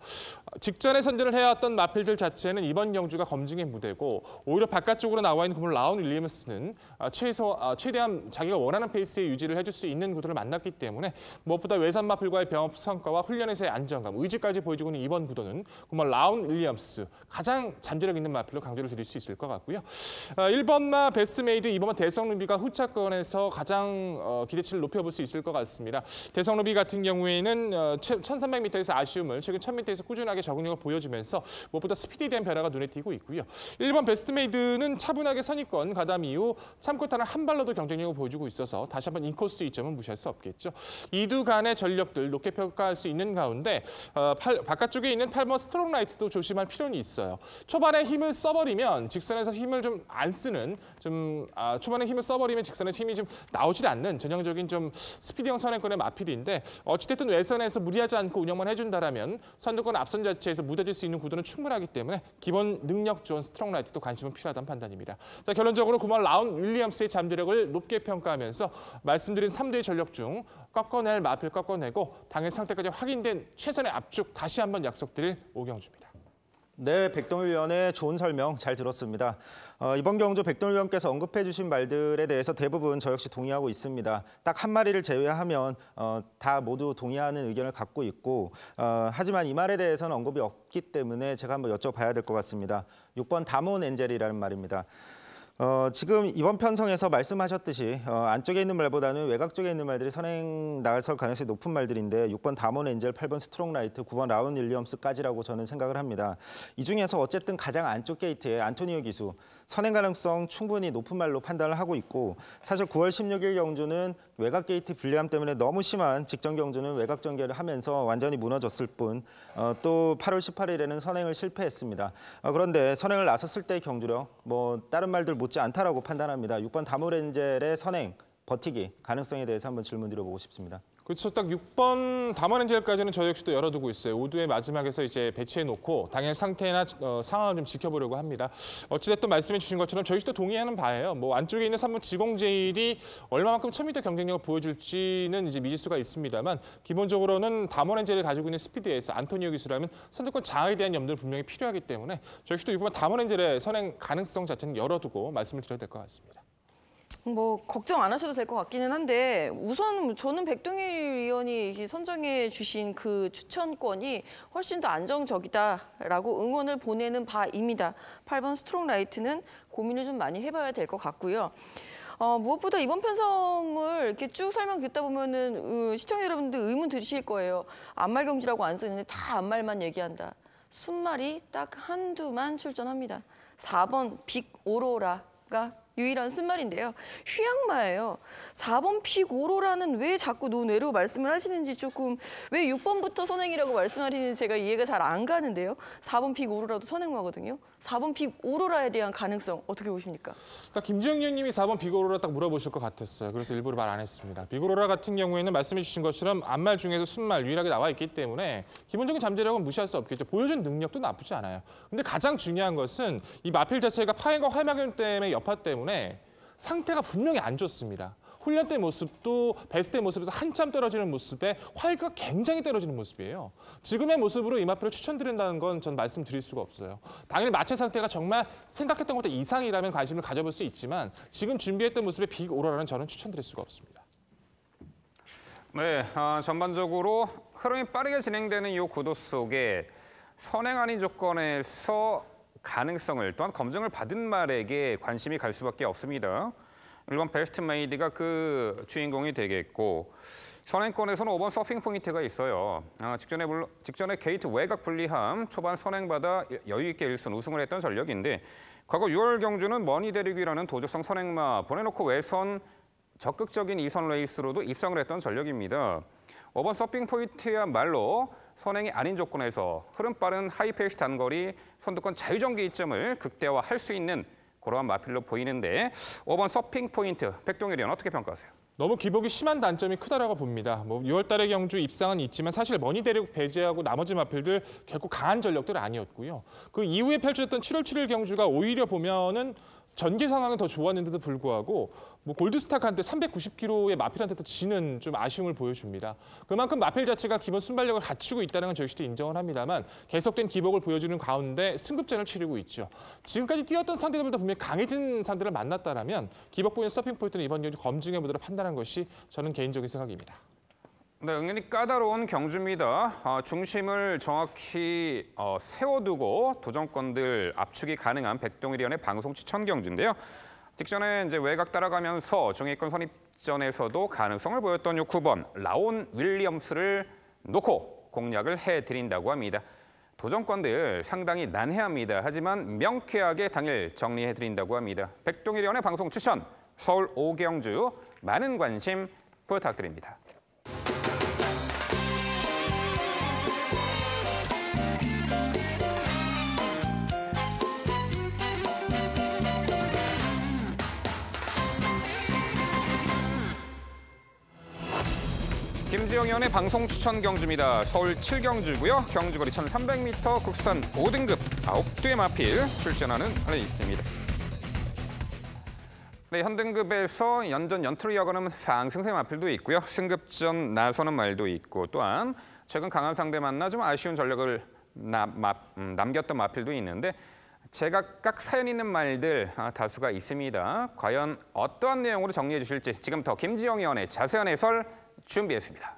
직전에 선전을 해왔던 마필들 자체는 이번 경주가 검증의 무대고 오히려 바깥쪽으로 나와 있는 라운 윌리엄스는 최대한 자기가 원하는 페이스의 유지를 해줄 수 있는 구도를 만났기 때문에 무엇보다 외산 마필과의 병업 성과와 훈련에서의 안정감, 의지까지 보여주고 있는 이번 구도는 라운 윌리엄스 가장 잠재력 있는 마필로 강조를 드릴 수 있을 것 같고요. 1번마 베스메이드, 2번마 대성루비가 후차권에서 가장 기대치를 높여볼 수 있을 것 같습니다. 대성루비 같은 경우에는 1300m에서 아쉬움을 최근 1000m에서 꾸준하게 적응력을 보여주면서 무엇보다 스피디에 대한 변화가 눈에 띄고 있고요. 1번 베스트메이드는 차분하게 선입권 가담 이후 참고타는 한 발로도 경쟁력을 보여주고 있어서 다시 한번 인코스 이점은 무시할 수 없겠죠. 이두 간의 전력들 높게 평가할 수 있는 가운데 바깥쪽에 있는 8번 스트롱라이트도 조심할 필요는 있어요. 초반에 힘을 써버리면 직선에서 힘을 좀 안 쓰는 초반에 힘을 써버리면 직선에서 힘이 좀 나오질 않는 전형적인 좀 스피디형 선행권의 마필인데 어찌됐든 외선에서 무리하지 않고 운영만 해준다라면 선두권 앞선 자체에서 무뎌질 수 있는 구도는 충분하기 때문에 기본 능력 좋은 스트롱라이트도 관심은 필요하다는 판단입니다. 자, 결론적으로 9번 라운 윌리엄스의 잠재력을 높게 평가하면서 말씀드린 3대의 전력 중 꺾어낼 마필 꺾어내고 당일 상태까지 확인된 최선의 압축 다시 한번 약속드릴 5경주입니다. 네, 백동일 위원의 좋은 설명 잘 들었습니다. 이번 경주 백동일 위원께서 언급해 주신 말들에 대해서 대부분 저 역시 동의하고 있습니다. 딱 한 마리를 제외하면 다 모두 동의하는 의견을 갖고 있고 하지만 이 말에 대해서는 언급이 없기 때문에 제가 한번 여쭤봐야 될 것 같습니다. 6번 다몬 엔젤이라는 말입니다. 지금 이번 편성에서 말씀하셨듯이 안쪽에 있는 말보다는 외곽 쪽에 있는 말들이 선행 나설 가능성이 높은 말들인데 6번 다몬 엔젤, 8번 스트롱라이트, 9번 라운 윌리엄스까지라고 저는 생각을 합니다. 이 중에서 어쨌든 가장 안쪽 게이트의 안토니오 기수, 선행 가능성 충분히 높은 말로 판단을 하고 있고 사실 9월 16일 경주는 외곽 게이트 불리함 때문에 너무 심한 직전 경주는 외곽 전개를 하면서 완전히 무너졌을 뿐 또 8월 18일에는 선행을 실패했습니다. 그런데 선행을 나섰을 때의 경주력 다른 말들 못지 않다라고 판단합니다. 6번 다모렌젤의 선행, 버티기 가능성에 대해서 한번 질문 드려보고 싶습니다. 그렇죠. 딱 6번 담원엔젤까지는 저희 역시도 열어두고 있어요. 5두의 마지막에서 이제 배치해놓고 당일 상태나 상황을 좀 지켜보려고 합니다. 어찌됐든 말씀해 주신 것처럼 저희 역시도 동의하는 바예요. 뭐 안쪽에 있는 3번 지공제일이 얼마만큼 1000m 경쟁력을 보여줄지는 이제 미지수가 있습니다만 기본적으로는 담원엔젤을 가지고 있는 스피드에서 안토니오 기수라면 선두권 장악에 대한 염두는 분명히 필요하기 때문에 저희 역시도 6번 담원엔젤의 선행 가능성 자체는 열어두고 말씀을 드려야 될 것 같습니다. 뭐 걱정 안 하셔도 될 것 같기는 한데 우선 저는 백동일 위원이 선정해 주신 그 추천권이 훨씬 더 안정적이다라고 응원을 보내는 바입니다. 8번 스트롱 라이트는 고민을 좀 많이 해봐야 될 것 같고요. 무엇보다 이번 편성을 이렇게 쭉 설명 듣다 보면은 시청자 여러분들 의문 드실 거예요. 암말 경주라고 안 써있는데 다 암말만 얘기한다. 순말이 딱 한두만 출전합니다. 4번 빅 오로라가 유일한 쓴말인데요. 휴양마예요. 4번 픽 오로라는 왜 자꾸 논외로 말씀을 하시는지 조금 왜 6번부터 선행이라고 말씀하시는지 제가 이해가 잘 안 가는데요. 4번 픽 오로라도 선행마거든요. 4번 픽 오로라에 대한 가능성 어떻게 보십니까? 딱 김지영 의원님이 4번 빅오로라 딱 물어보실 것 같았어요. 그래서 일부러 말 안 했습니다. 빅오로라 같은 경우에는 말씀해 주신 것처럼 암말 중에서 순말 유일하게 나와 있기 때문에 기본적인 잠재력은 무시할 수 없겠죠. 보여준 능력도 나쁘지 않아요. 근데 가장 중요한 것은 이 마필 자체가 파행과 활마경 때문에 여파 때문에 상태가 분명히 안 좋습니다. 훈련 때 모습도 베스트의 모습에서 한참 떨어지는 모습에 활기가 굉장히 떨어지는 모습이에요. 지금의 모습으로 이 마필을 추천드린다는 건 전 말씀드릴 수가 없어요. 당연히 마체 상태가 정말 생각했던 것보다 이상이라면 관심을 가져볼 수 있지만 지금 준비했던 모습의 빅 오로라는 저는 추천드릴 수가 없습니다. 네, 전반적으로 흐름이 빠르게 진행되는 이 구도 속에 선행 아닌 조건에서 가능성을 또한 검증을 받은 말에게 관심이 갈 수밖에 없습니다. 1번 베스트 메이드가 그 주인공이 되겠고 선행권에서는 5번 서핑 포인트가 있어요. 직전에 게이트 외곽 불리함, 초반 선행받아 여유 있게 1순 우승을 했던 전력인데 과거 6월 경주는 머니 대륙이라는 도적성 선행마 보내놓고 외선 적극적인 2선 레이스로도 입성을 했던 전력입니다. 5번 서핑 포인트야말로 선행이 아닌 조건에서 흐름 빠른 하이페이스 단거리 선두권 자유전개 이점을 극대화할 수 있는 그러한 마필로 보이는데 5번 서핑 포인트 백동일 의원 어떻게 평가하세요? 너무 기복이 심한 단점이 크다라고 봅니다. 6월 달에 경주 입상은 있지만 사실 머니 대륙 배제하고 나머지 마필들 결코 강한 전력들은 아니었고요. 그 이후에 펼쳐졌던 7월 7일 경주가 오히려 보면은 전개 상황은 더 좋았는데도 불구하고 골드스타크한테 390kg의 마필한테도 지는 좀 아쉬움을 보여줍니다. 그만큼 마필 자체가 기본 순발력을 갖추고 있다는 건 저희 시도 인정을 합니다만 계속된 기복을 보여주는 가운데 승급전을 치르고 있죠. 지금까지 뛰었던 상대들보다 분명히 강해진 상대를 만났다라면 기복 보이는 서핑 포인트는 이번 경주 검증해보도록 판단한 것이 저는 개인적인 생각입니다. 네, 은근히 까다로운 경주입니다. 중심을 정확히 세워두고 도전권들 압축이 가능한 백동일 의원의 방송 추천 경주인데요. 직전에 이제 외곽 따라가면서 중위권 선입전에서도 가능성을 보였던 9번 라온 윌리엄스를 놓고 공략을 해드린다고 합니다. 도전권들 상당히 난해합니다. 하지만 명쾌하게 당일 정리해드린다고 합니다. 백동일 의원의 방송 추천 서울 5경주 많은 관심 부탁드립니다. 김지영 의원의 방송 추천 경주입니다. 서울 7경주고요. 경주거리 1300m 국산 5등급 9두의 마필 출전하는 레이스입니다. 네, 현등급에서 연전 연투를 이어가는 상승세 마필도 있고요. 승급전 나서는 말도 있고 또한 최근 강한 상대 만나 좀 아쉬운 전력을 남겼던 마필도 있는데 제각각 사연 있는 말들 다수가 있습니다. 과연 어떠한 내용으로 정리해 주실지 지금부터 김지영 의원의 자세한 해설 준비했습니다.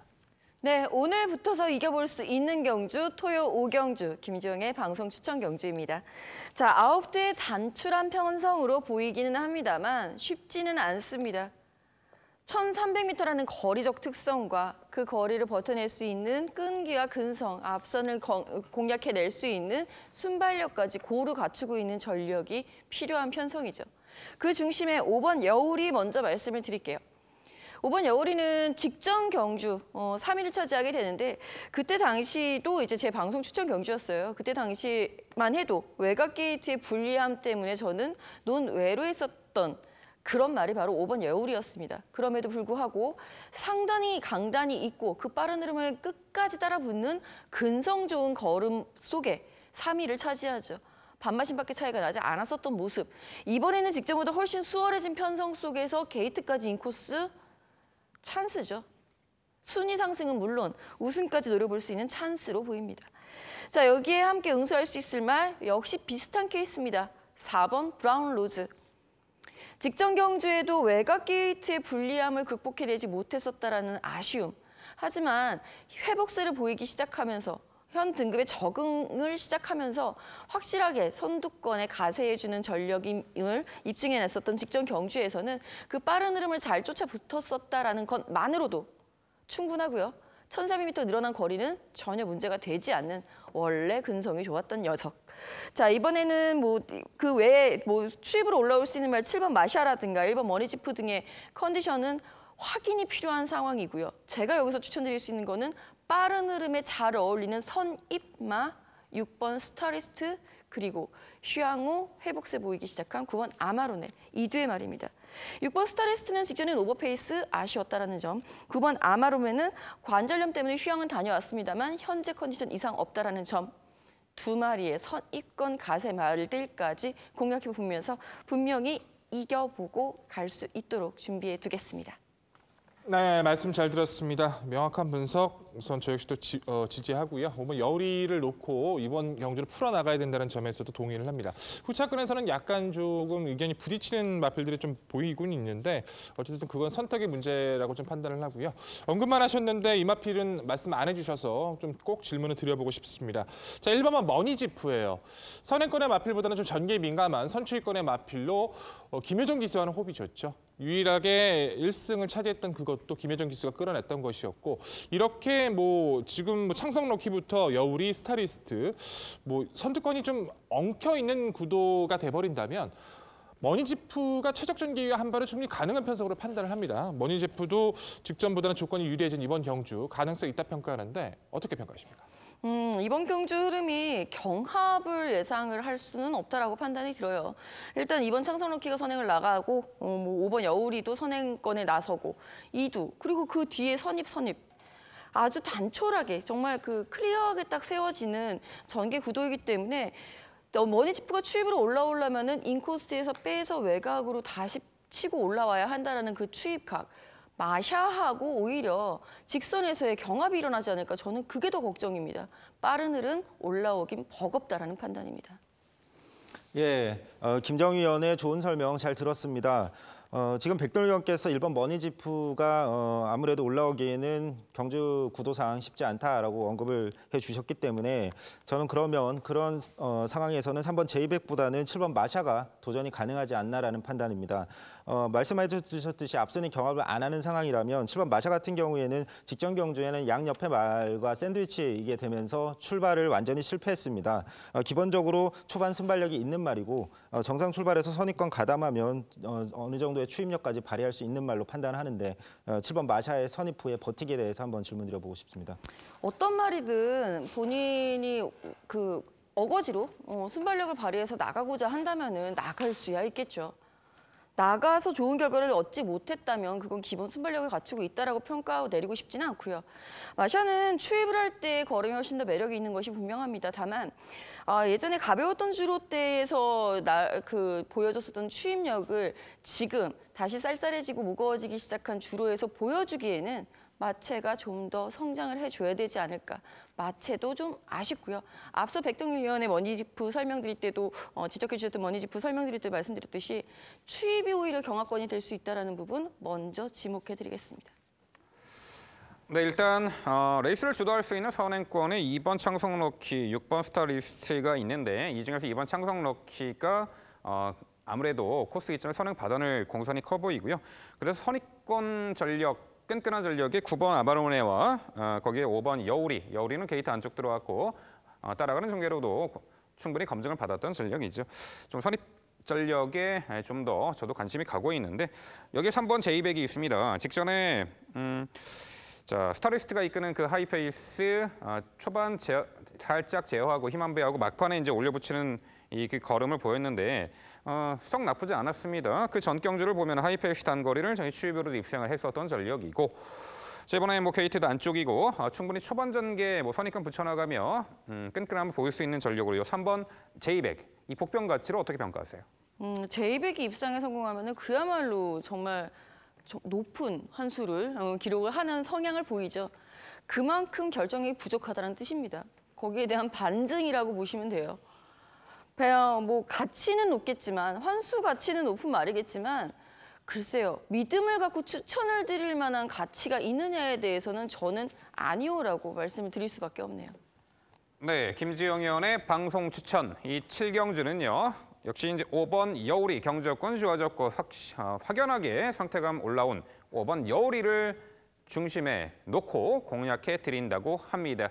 네, 오늘 붙어서 이겨볼 수 있는 경주 토요 5경주 김지영의 방송 추천 경주입니다. 자, 9대의 단출한 편성으로 보이기는 합니다만 쉽지는 않습니다. 1300m라는 거리적 특성과 그 거리를 버텨낼 수 있는 끈기와 근성, 앞선을 공략해낼 수 있는 순발력까지 고루 갖추고 있는 전력이 필요한 편성이죠. 그 중심에 5번 여울이 먼저 말씀을 드릴게요. 5번 여울이는 직전 경주 3위를 차지하게 되는데 그때 당시도 이제 제 방송 추천 경주였어요. 그때 당시만 해도 외곽 게이트의 불리함 때문에 저는 논외로 했었던 그런 말이 바로 5번 여울이었습니다. 그럼에도 불구하고 상당히 강단이 있고 그 빠른 흐름을 끝까지 따라붙는 근성 좋은 걸음 속에 3위를 차지하죠. 반마신밖에 차이가 나지 않았었던 모습. 이번에는 직전보다 훨씬 수월해진 편성 속에서 게이트까지 인코스 찬스죠. 순위 상승은 물론 우승까지 노려볼 수 있는 찬스로 보입니다. 자, 여기에 함께 응수할 수 있을 말 역시 비슷한 케이스입니다. 4번 브라운 로즈. 직전 경주에도 외곽 게이트의 불리함을 극복해내지 못했었다라는 아쉬움. 하지만 회복세를 보이기 시작하면서 현 등급에 적응을 시작하면서 확실하게 선두권에 가세해주는 전력임을 입증해냈었던 직전 경주에서는 그 빠른 흐름을 잘 쫓아붙었었다라는 것만으로도 충분하고요. 1,300m 늘어난 거리는 전혀 문제가 되지 않는 원래 근성이 좋았던 녀석. 자, 이번에는 그 외에 추입으로 올라올 수 있는 말 7번 마샤라든가 1번 머니지프 등의 컨디션은 확인이 필요한 상황이고요. 제가 여기서 추천드릴 수 있는 거는 빠른 흐름에 잘 어울리는 선입마 6번 스타리스트 그리고 휴양후 회복세 보이기 시작한 9번 아마로네 이 두의 말입니다. 6번 스타리스트는 직전엔 오버페이스 아쉬웠다라는 점, 9번 아마로네는 관절염 때문에 휴양은 다녀왔습니다만 현재 컨디션 이상 없다라는 점, 두 마리의 선입권 가세 말들까지 공략해보면서 분명히 이겨보고 갈 수 있도록 준비해 두겠습니다. 네, 말씀 잘 들었습니다. 명확한 분석 우선 저 역시도 지지하고요. 5번 여우리를 놓고 이번 경주를 풀어나가야 된다는 점에서도 동의를 합니다. 후차권에서는 약간 조금 의견이 부딪히는 마필들이 좀 보이곤 있는데 어쨌든 그건 선택의 문제라고 좀 판단을 하고요. 언급만 하셨는데 이 마필은 말씀 안 해주셔서 좀 꼭 질문을 드려보고 싶습니다. 자, 1번은 머니지프예요. 선행권의 마필보다는 좀 전개에 민감한 선추위권의 마필로 김효정 기수와는 호흡이 좋죠. 유일하게 1승을 차지했던 그것도 김혜정 기수가 끌어냈던 것이었고 이렇게 지금 창성 럭키부터 여우리 스타리스트 선두권이 좀 엉켜 있는 구도가 돼버린다면 머니지프가 최적 전개와 한 발은 충분히 가능한 편성으로 판단을 합니다. 머니지프도 직전보다는 조건이 유리해진 이번 경주 가능성이 있다 평가하는데 어떻게 평가하십니까? 이번 경주 흐름이 경합을 예상을 할 수는 없다라고 판단이 들어요. 일단 이번 창성럭키가 선행을 나가고 5번 여우리도 선행권에 나서고 이두 그리고 그 뒤에 선입 아주 단촐하게 정말 그 클리어하게 딱 세워지는 전개 구도이기 때문에 머니지프가 추입으로 올라오려면은 인코스에서 빼서 외곽으로 다시 치고 올라와야 한다라는 그 추입각. 마샤하고 오히려 직선에서의 경합이 일어나지 않을까 저는 그게 더 걱정입니다. 빠른 흐름 올라오긴 버겁다라는 판단입니다. 예, 김정희 위원의 좋은 설명 잘 들었습니다. 지금 백돌 위원께서 1번 머니지프가 아무래도 올라오기에는 경주 구도상 쉽지 않다라고 언급을 해주셨기 때문에 저는 그러면 그런 상황에서는 3번 제이백보다는 7번 마샤가 도전이 가능하지 않나라는 판단입니다. 말씀해 주셨듯이 앞서는 경합을 안 하는 상황이라면 7번 마샤 같은 경우에는 직전 경주에는 양옆의 말과 샌드위치이게 되면서 출발을 완전히 실패했습니다. 기본적으로 초반 순발력이 있는 말이고 정상 출발에서 선입권 가담하면 어느 정도의 추임력까지 발휘할 수 있는 말로 판단하는데 7번 마샤의 선입 후의 버티기에 대해서 한번 질문드려보고 싶습니다. 어떤 말이든 본인이 그 어거지로 순발력을 발휘해서 나가고자 한다면은 나갈 수야 있겠죠. 나가서 좋은 결과를 얻지 못했다면 그건 기본 순발력을 갖추고 있다라고 평가하고 내리고 싶지는 않고요. 마샤는 추입을 할 때 걸음이 훨씬 더 매력이 있는 것이 분명합니다. 다만 예전에 가벼웠던 주로 때에서 보여줬었던 추입력을 지금 다시 쌀쌀해지고 무거워지기 시작한 주로에서 보여주기에는 마체가 좀 더 성장을 해줘야 되지 않을까. 마체도 좀 아쉽고요. 앞서 백동일 위원의 머니지프 설명드릴 때도 지적해 주셨던 머니지프 설명드릴 때 말씀드렸듯이 추입이 오히려 경합권이 될 수 있다는 부분 먼저 지목해드리겠습니다. 네, 일단 레이스를 주도할 수 있는 선행권에 2번 창성럭키, 6번 스타리스트가 있는데 이 중에서 2번 창성럭키가 아무래도 코스 이점에 선행 바단을 공선이 커 보이고요. 그래서 선입권 전력, 끈끈한 전력이 9번 아바로네와 거기에 5번 여우리는 게이트 안쪽 들어왔고 따라가는 중계로도 충분히 검증을 받았던 전력이죠. 좀 선입 전력에 좀 더 저도 관심이 가고 있는데 여기에 3번 제이백이 있습니다. 직전에 자, 스타리스트가 이끄는 그 하이페이스 초반 살짝 제어하고 힘 안배하고 막판에 이제 올려붙이는 그 걸음을 보였는데 썩 나쁘지 않았습니다. 그 전 경주를 보면 하이페이스 단거리를 저희 추이브로 입상을 했었던 전력이고 자, 이번에 게이트도 안쪽이고 충분히 초반 전개 선입관 붙여나가며 끈끈함을 보일 수 있는 전력으로요. 3번 제이백 이 복병 가치를 어떻게 평가하세요? 제이백이 입상에 성공하면은 그야말로 정말 높은 한 수를 기록을 하는 성향을 보이죠. 그만큼 결정이 부족하다는 뜻입니다. 거기에 대한 반증이라고 보시면 돼요. 가치는 높겠지만 환수 가치는 높은 말이겠지만 글쎄요. 믿음을 갖고 추천을 드릴 만한 가치가 있느냐에 대해서는 저는 아니오라고 말씀을 드릴 수밖에 없네요. 네, 김지영 의원의 방송 추천 이 7경주는요. 역시 이제 5번 여우리 경주여건 좋아졌고 확연하게 상태감 올라온 5번 여우리를 중심에 놓고 공략해 드린다고 합니다.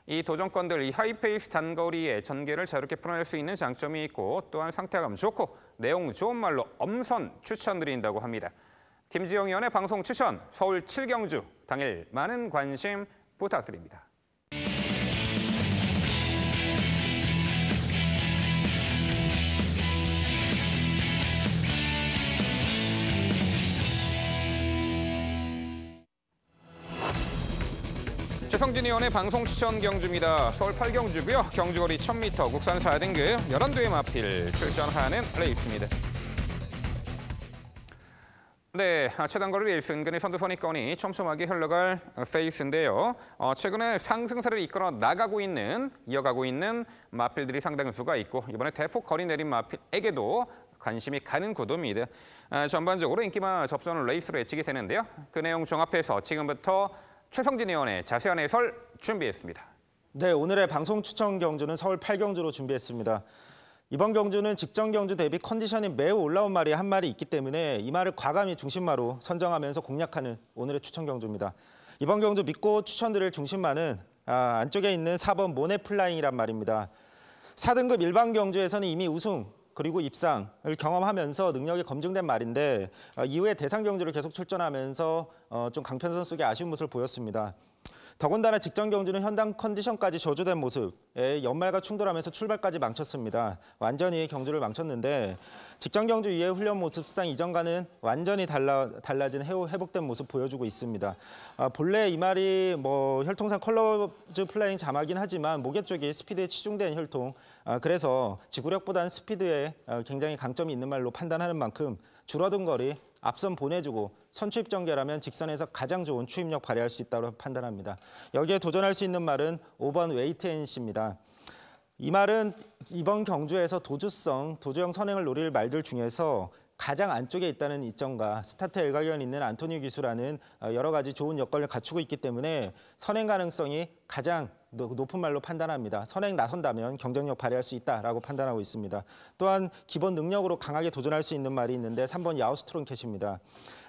이 도전권들 이 하이페이스 단거리의 전개를 자유롭게 풀어낼 수 있는 장점이 있고 또한 상태감 좋고 내용 좋은 말로 엄선 추천드린다고 합니다. 김지영 의원의 방송 추천 서울 7경주 당일 많은 관심 부탁드립니다. 최성진 의원의 방송 추천 경주입니다. 서울 8경주고요. 경주거리 1000m 국산 4등급 11대의 마필 출전하는 레이스입니다. 네, 최단거리 레이스 은근히 선두 선입견이 촘촘하게 흘러갈 페이스인데요. 최근에 상승세를 이어가고 있는 마필들이 상당수가 있고 이번에 대폭 거리 내린 마필에게도 관심이 가는 구도입니다. 전반적으로 인기만 접전을 레이스로 예측이 되는데요. 그 내용 종합해서 지금부터 최성진 의원의 자세한 해설 준비했습니다. 네, 오늘의 방송 추천 경주는 서울 8경주로 준비했습니다. 이번 경주는 직전 경주 대비 컨디션이 매우 올라온 말이 한 마리 있기 때문에 이 말을 과감히 중심마로 선정하면서 공략하는 오늘의 추천 경주입니다. 이번 경주 믿고 추천드릴 중심마는 안쪽에 있는 4번 모네플라잉이란 말입니다. 4등급 일반 경주에서는 이미 우승 그리고 입상을 경험하면서 능력이 검증된 말인데 이후에 대상 경주를 계속 출전하면서 좀 강편선 속에 아쉬운 모습을 보였습니다. 더군다나 직전 경주는 현장 컨디션까지 저조된 모습에 연말과 충돌하면서 출발까지 망쳤습니다. 완전히 경주를 망쳤는데 직전 경주 이후의 훈련 모습상 이전과는 완전히 달라진 회복된 모습 보여주고 있습니다. 본래 이 말이 혈통상 컬러즈 플레잉 자마긴 하지만 목에 쪽이 스피드에 치중된 혈통, 그래서 지구력보다는 스피드에 굉장히 강점이 있는 말로 판단하는 만큼 줄어든 거리 앞선 보내주고 선추입 전개라면 직선에서 가장 좋은 추입력 발휘할 수 있다고 판단합니다. 여기에 도전할 수 있는 말은 5번 웨이트 NC입니다. 이 말은 이번 경주에서 도주형 선행을 노릴 말들 중에서 가장 안쪽에 있다는 이점과 스타트 일가견이 있는 안토니 기수라는 여러 가지 좋은 여건을 갖추고 있기 때문에 선행 가능성이 가장 높은 말로 판단합니다. 선행 나선다면 경쟁력 발휘할 수 있다라고 판단하고 있습니다. 또한 기본 능력으로 강하게 도전할 수 있는 말이 있는데 3번 야우스트론 캣입니다.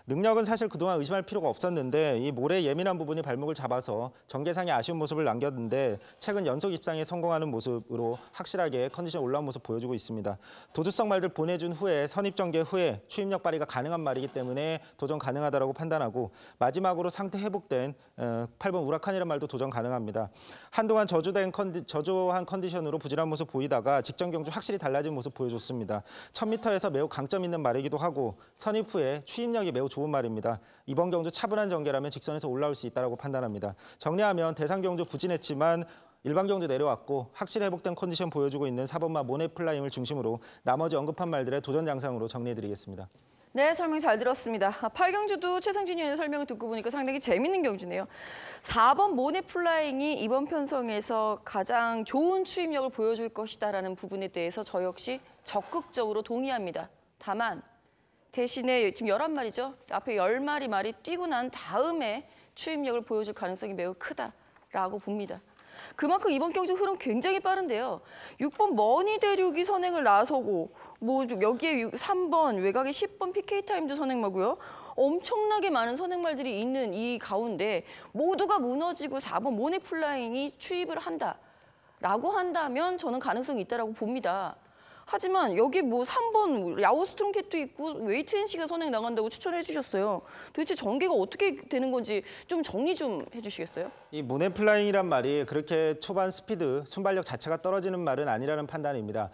능력은 사실 그동안 의심할 필요가 없었는데 이 모래 예민한 부분이 발목을 잡아서 전개상의 아쉬운 모습을 남겼는데 최근 연속 입상에 성공하는 모습으로 확실하게 컨디션 올라온 모습 보여주고 있습니다. 도주성 말들 보내준 후에 선입 전개 후에 추입력 발휘가 가능한 말이기 때문에 도전 가능하다고 판단하고 마지막으로 상태 회복된 8번 우라칸이라는 말도 도전 가능합니다. 한동안 저조한 컨디션으로 부진한 모습 보이다가 직전 경주 확실히 달라진 모습 보여줬습니다. 1000m에서 매우 강점 있는 말이기도 하고 선입 후에 추입력이 매우 좋은 말입니다. 이번 경주 차분한 전개라면 직선에서 올라올 수 있다고 판단합니다. 정리하면 대상 경주 부진했지만 일반 경주 내려왔고 확실히 회복된 컨디션 보여주고 있는 4번마 모네플라임을 중심으로 나머지 언급한 말들의 도전 장상으로 정리해드리겠습니다. 네, 설명 잘 들었습니다. 8경주도 최성진 의원의 설명을 듣고 보니까 상당히 재밌는 경주네요. 4번 모네플라잉이 이번 편성에서 가장 좋은 추입력을 보여줄 것이다라는 부분에 대해서 저 역시 적극적으로 동의합니다. 다만 대신에 지금 11마리죠. 앞에 10마리 말이 뛰고 난 다음에 추입력을 보여줄 가능성이 매우 크다라고 봅니다. 그만큼 이번 경주 흐름 굉장히 빠른데요. 6번 머니 대륙이 선행을 나서고 여기에 3번 외곽에 10번 PK 타임도 선행마고요. 엄청나게 많은 선행말들이 있는 이 가운데 모두가 무너지고 4번 모네플라잉이 추입을 한다라고 한다면 저는 가능성이 있다라고 봅니다. 하지만 여기 뭐 3번 야오스트롬캣도 있고 웨이트 NC가 선행 나간다고 추천해 주셨어요. 도대체 전개가 어떻게 되는 건지 좀 정리 좀 해주시겠어요? 이 모네플라잉이란 말이 그렇게 초반 스피드, 순발력 자체가 떨어지는 말은 아니라는 판단입니다.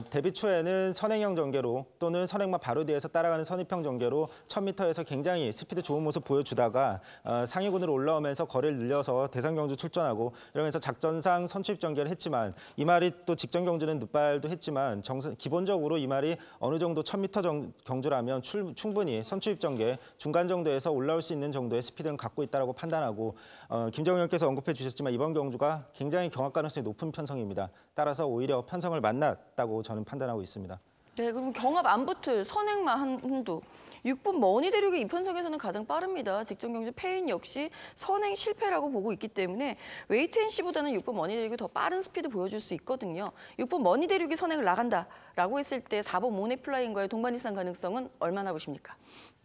데뷔 초에는 선행형 전개로 또는 선행마 바로 뒤에서 따라가는 선입형 전개로 1000m에서 굉장히 스피드 좋은 모습 보여주다가 상위군으로 올라오면서 거리를 늘려서 대상 경주 출전하고 이러면서 작전상 선취입 전개를 했지만 이 말이 또 직전 경주는 늑발도 했지만 기본적으로 이 말이 어느 정도 1000m 경주라면 충분히 선취입 전개 중간 정도에서 올라올 수 있는 정도의 스피드는 갖고 있다고 판단하고 김정우 의원께서 언급해 주셨지만 이번 경주가 굉장히 경합 가능성이 높은 편성입니다. 따라서 오히려 편성을 만났다고 저는 판단하고 있습니다. 네, 그럼 경합 안 붙을 선행마 한두. 6번 머니 대륙이 이 편성에서는 가장 빠릅니다. 직전 경주 패인 역시 선행 실패라고 보고 있기 때문에 웨이트 NC보다는 6번 머니 대륙이 더 빠른 스피드 보여줄 수 있거든요. 6번 머니 대륙이 선행을 나간다라고 했을 때 4번 모네플라잉과의 동반 입상 가능성은 얼마나 보십니까?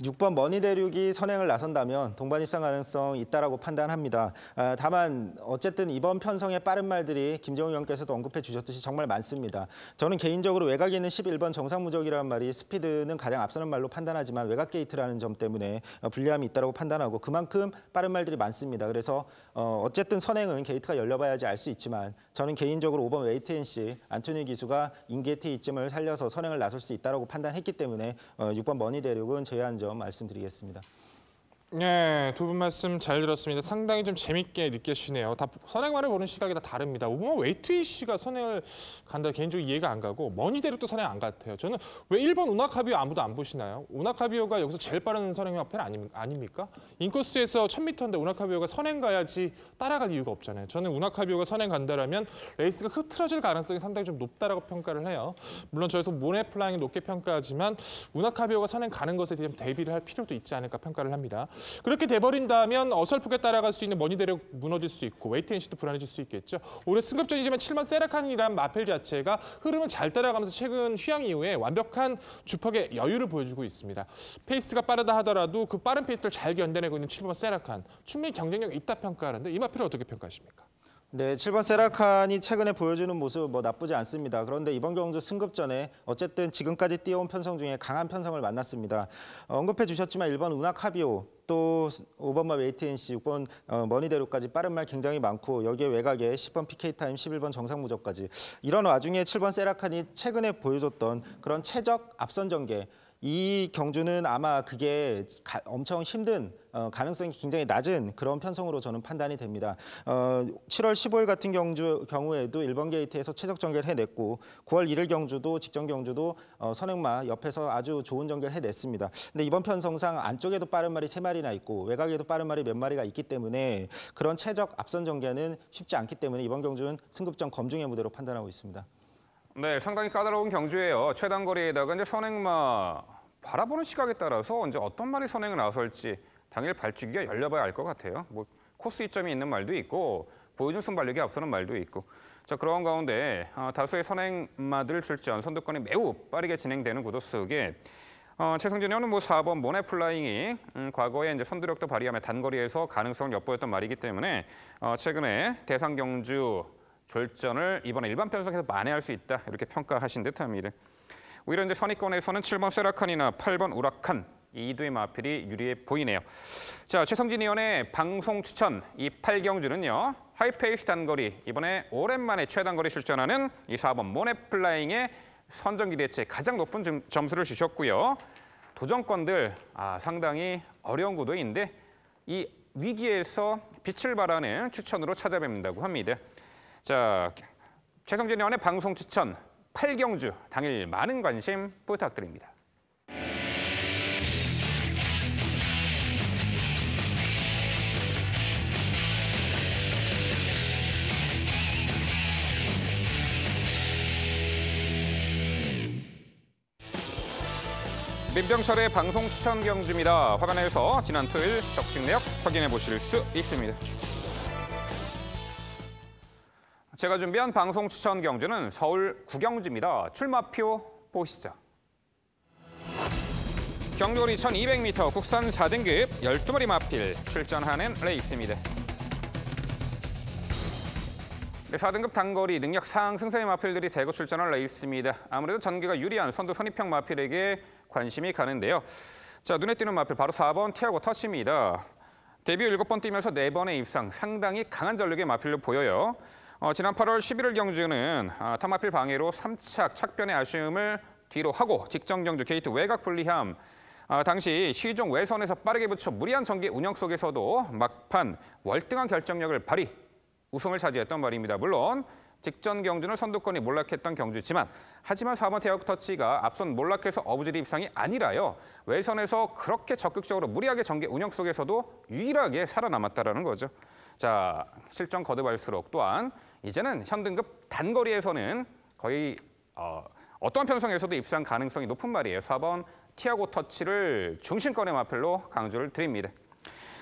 6번 머니 대륙이 선행을 나선다면 동반 입상 가능성 있다라고 판단합니다. 다만 어쨌든 이번 편성의 빠른 말들이 김정우 의원께서도 언급해 주셨듯이 정말 많습니다. 저는 개인적으로 외곽에 있는 11번 정상무적이라는 말이 스피드는 가장 앞서는 말로 판단하지만 외곽 게이트라는 점 때문에 불리함이 있다고 판단하고 그만큼 빠른 말들이 많습니다. 그래서 어쨌든 선행은 게이트가 열려봐야지 알 수 있지만 저는 개인적으로 5번 웨이트 NC 안토니 기수가 인게이트 이점을 살려서 선행을 나설 수 있다고 판단했기 때문에 6번 머니 대륙은 제외한 점 말씀드리겠습니다. 네, 두 분 말씀 잘 들었습니다. 상당히 좀 재밌게 느껴지네요. 다 선행만을 보는 시각이 다 다릅니다. 보면 웨이트 NC가 선행을 간다 개인적으로 이해가 안 가고 머니 대륙도 선행 안 같아요. 저는 왜 1번 우나카비오 아무도 안 보시나요? 우나카비오가 여기서 제일 빠른 선행마편 아닙니까? 인코스에서 1000m인데 우나카비오가 선행 가야지 따라갈 이유가 없잖아요. 저는 우나카비오가 선행 간다라면 레이스가 흐트러질 가능성이 상당히 좀 높다라고 평가를 해요. 물론 저에서 모네플라잉이 높게 평가하지만 우나카비오가 선행 가는 것에 대한 대비를 할 필요도 있지 않을까 평가를 합니다. 그렇게 돼버린다면 어설프게 따라갈 수 있는 머니 대륙 무너질 수 있고 웨이트 NC도 불안해질 수 있겠죠. 올해 승급전이지만 7번 세라칸이란 마펠 자체가 흐름을 잘 따라가면서 최근 휴양 이후에 완벽한 주폭의 여유를 보여주고 있습니다. 페이스가 빠르다 하더라도 그 빠른 페이스를 잘 견뎌내고 있는 7번 세라칸 충분히 경쟁력이 있다 평가하는데 이 마펠을 어떻게 평가하십니까? 네, 7번 세라칸이 최근에 보여주는 모습 나쁘지 않습니다. 그런데 이번 경주 승급전에 어쨌든 지금까지 뛰어온 편성 중에 강한 편성을 만났습니다. 언급해 주셨지만 1번 우나카비오 또 5번마 웨이트 NC, 6번 머니 대륙까지 빠른 말 굉장히 많고 여기에 외곽에 10번 PK 타임, 11번 정상무적까지 이런 와중에 7번 세라칸이 최근에 보여줬던 그런 최적 앞선 전개 이 경주는 아마 그게 엄청 힘든 가능성이 굉장히 낮은 그런 편성으로 저는 판단이 됩니다. 7월 15일 같은 경우에도 1번 게이트에서 최적 전개를 해냈고 9월 1일 경주도 직전 경주도 선행마 옆에서 아주 좋은 전개를 해냈습니다. 근데 이번 편성상 안쪽에도 빠른 말이 3마리나 있고 외곽에도 빠른 말이 몇 마리가 있기 때문에 그런 최적 앞선 전개는 쉽지 않기 때문에 이번 경주는 승급전 검증의 무대로 판단하고 있습니다. 네, 상당히 까다로운 경주예요. 최단거리에다가 이제 선행마 바라보는 시각에 따라서 이제 어떤 말이 선행을 나설지 당일 발주기가 열려봐야 알 것 같아요. 뭐 코스 이점이 있는 말도 있고 보여준 순발력이 앞서는 말도 있고. 자, 그런 가운데 다수의 선행마들 출전 선두권이 매우 빠르게 진행되는 구도 속에 최승진 의원은 4번 모네플라잉이 과거에 이제 선두력도 발휘하며 단거리에서 가능성을 엿보였던 말이기 때문에 최근에 대상 경주 졸전을 이번에 일반 편성에서 만회할 수 있다 이렇게 평가하신 듯합니다. 오히려 이제 선입권에서는 7번 세라칸이나 8번 우라칸 이 두의 마필이 유리해 보이네요. 자, 최성진 의원의 방송 추천 이 8경주는요. 하이페이스 단거리 이번에 오랜만에 최단거리 출전하는 이 4번 모네플라잉의 선정 기대치에 가장 높은 점수를 주셨고요. 도전권들 상당히 어려운 구도인데 이 위기에서 빛을 발하는 추천으로 찾아뵙는다고 합니다. 자, 최성진 의원의 방송 추천 8경주 당일 많은 관심 부탁드립니다. 민병철의 방송 추천 경주입니다. 화면에서 지난 토요일 적중 내역 확인해 보실 수 있습니다. 제가 준비한 방송 추천 경주는 서울 구경주입니다. 출마표 보시죠. 경주거리 1200m 국산 4등급 12마리 마필 출전하는 레이스입니다. 네, 4등급 단거리 능력 상승세의 마필들이 대거 출전할 레이스입니다. 아무래도 전개가 유리한 선두 선입형 마필에게 관심이 가는데요. 자, 눈에 띄는 마필 바로 4번 티아고 터치입니다. 데뷔 7번 뛰면서 4번의 입상, 상당히 강한 전력의 마필로 보여요. 지난 8월 11일 경주는 탑마필 방해로 3착 착변의 아쉬움을 뒤로 하고 직전 경주 게이트 외곽 분리함, 당시 시종 외선에서 빠르게 붙여 무리한 전개 운영 속에서도 막판 월등한 결정력을 발휘, 우승을 차지했던 말입니다. 물론 직전 경주는 선두권이 몰락했던 경주지만 하지만 4번 티아고 터치가 앞선 몰락해서 어부지리 입상이 아니라요. 외선에서 그렇게 적극적으로 무리하게 전개 운영 속에서도 유일하게 살아남았다는 거죠. 자, 실전 거듭할수록 또한 이제는 현등급 단거리에서는 거의 어떠한 편성에서도 입상 가능성이 높은 말이에요. 4번 티아고 터치를 중심권의 마필로 강조를 드립니다.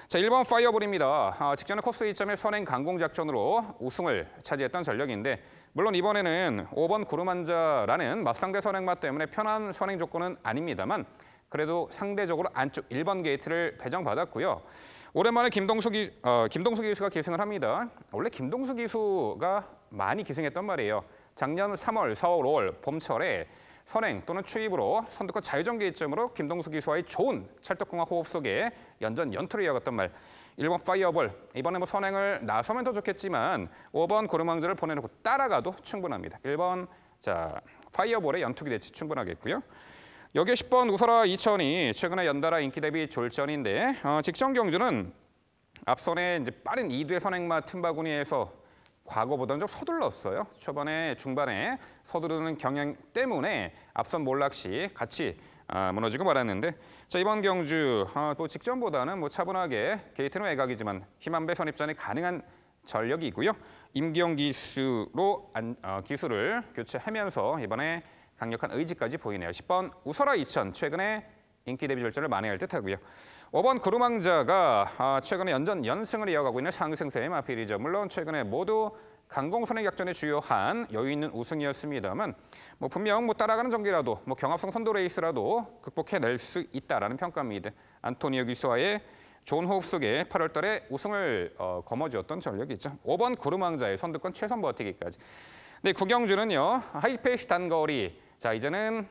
자, 1번 파이어볼입니다. 직전에 코스 2점의 선행 강공 작전으로 우승을 차지했던 전력인데 물론 이번에는 5번 구름한자라는 맞상대 선행마 때문에 편한 선행 조건은 아닙니다만 그래도 상대적으로 안쪽 1번 게이트를 배정받았고요. 오랜만에 김동수 기수가 기승을 합니다. 원래 김동수 기수가 많이 기승했던 말이에요. 작년 3월, 4월, 5월 봄철에 선행 또는 추입으로 선두권 자유전개점으로 김동수 기수와의 좋은 찰떡궁합 호흡 속에 연전 연투를 이어갔던 말. 1번 파이어볼, 이번에 뭐 선행을 나서면 더 좋겠지만 5번 구름왕자를 보내놓고 따라가도 충분합니다. 1번 파이어볼의 연투기 대치 충분하겠고요. 여기에 10번 우설아 이천이 최근에 연달아 인기 대비 졸전인데 직전 경주는 앞선에 이제 빠른 2두의 선행마 틈바구니에서 과거보다는 좀 서둘렀어요. 초반에 중반에 서두르는 경향 때문에 앞선 몰락 시 같이 무너지고 말았는데 자, 이번 경주 또 직전보다는 뭐 차분하게 게이트는 외곽이지만 힘한배 선입전이 가능한 전력이 있고요. 임기영 기수로 기수를 교체하면서 이번에 강력한 의지까지 보이네요. 10번 우설아 이천 최근에 인기 대비 절전을 만회할 듯하고요. 5번 구름왕자가 최근에 연전 연승을 이어가고 있는 상승세의 마필이죠. 물론 최근에 모두 강공선의逆전에 주요한 여유 있는 우승이었습니다만 뭐 분명 뭐 따라가는 전기라도 뭐 경합성 선도 레이스라도 극복해낼 수 있다라는 평가입니다. 안토니오 기수와의 좋은 호흡 속에 8월 달에 우승을 거머쥐었던 전력이 있죠. 5번 구름왕자의 선두권 최선 버티기까지. 네, 구경주는요. 하이페이스 단거리. 자, 이제는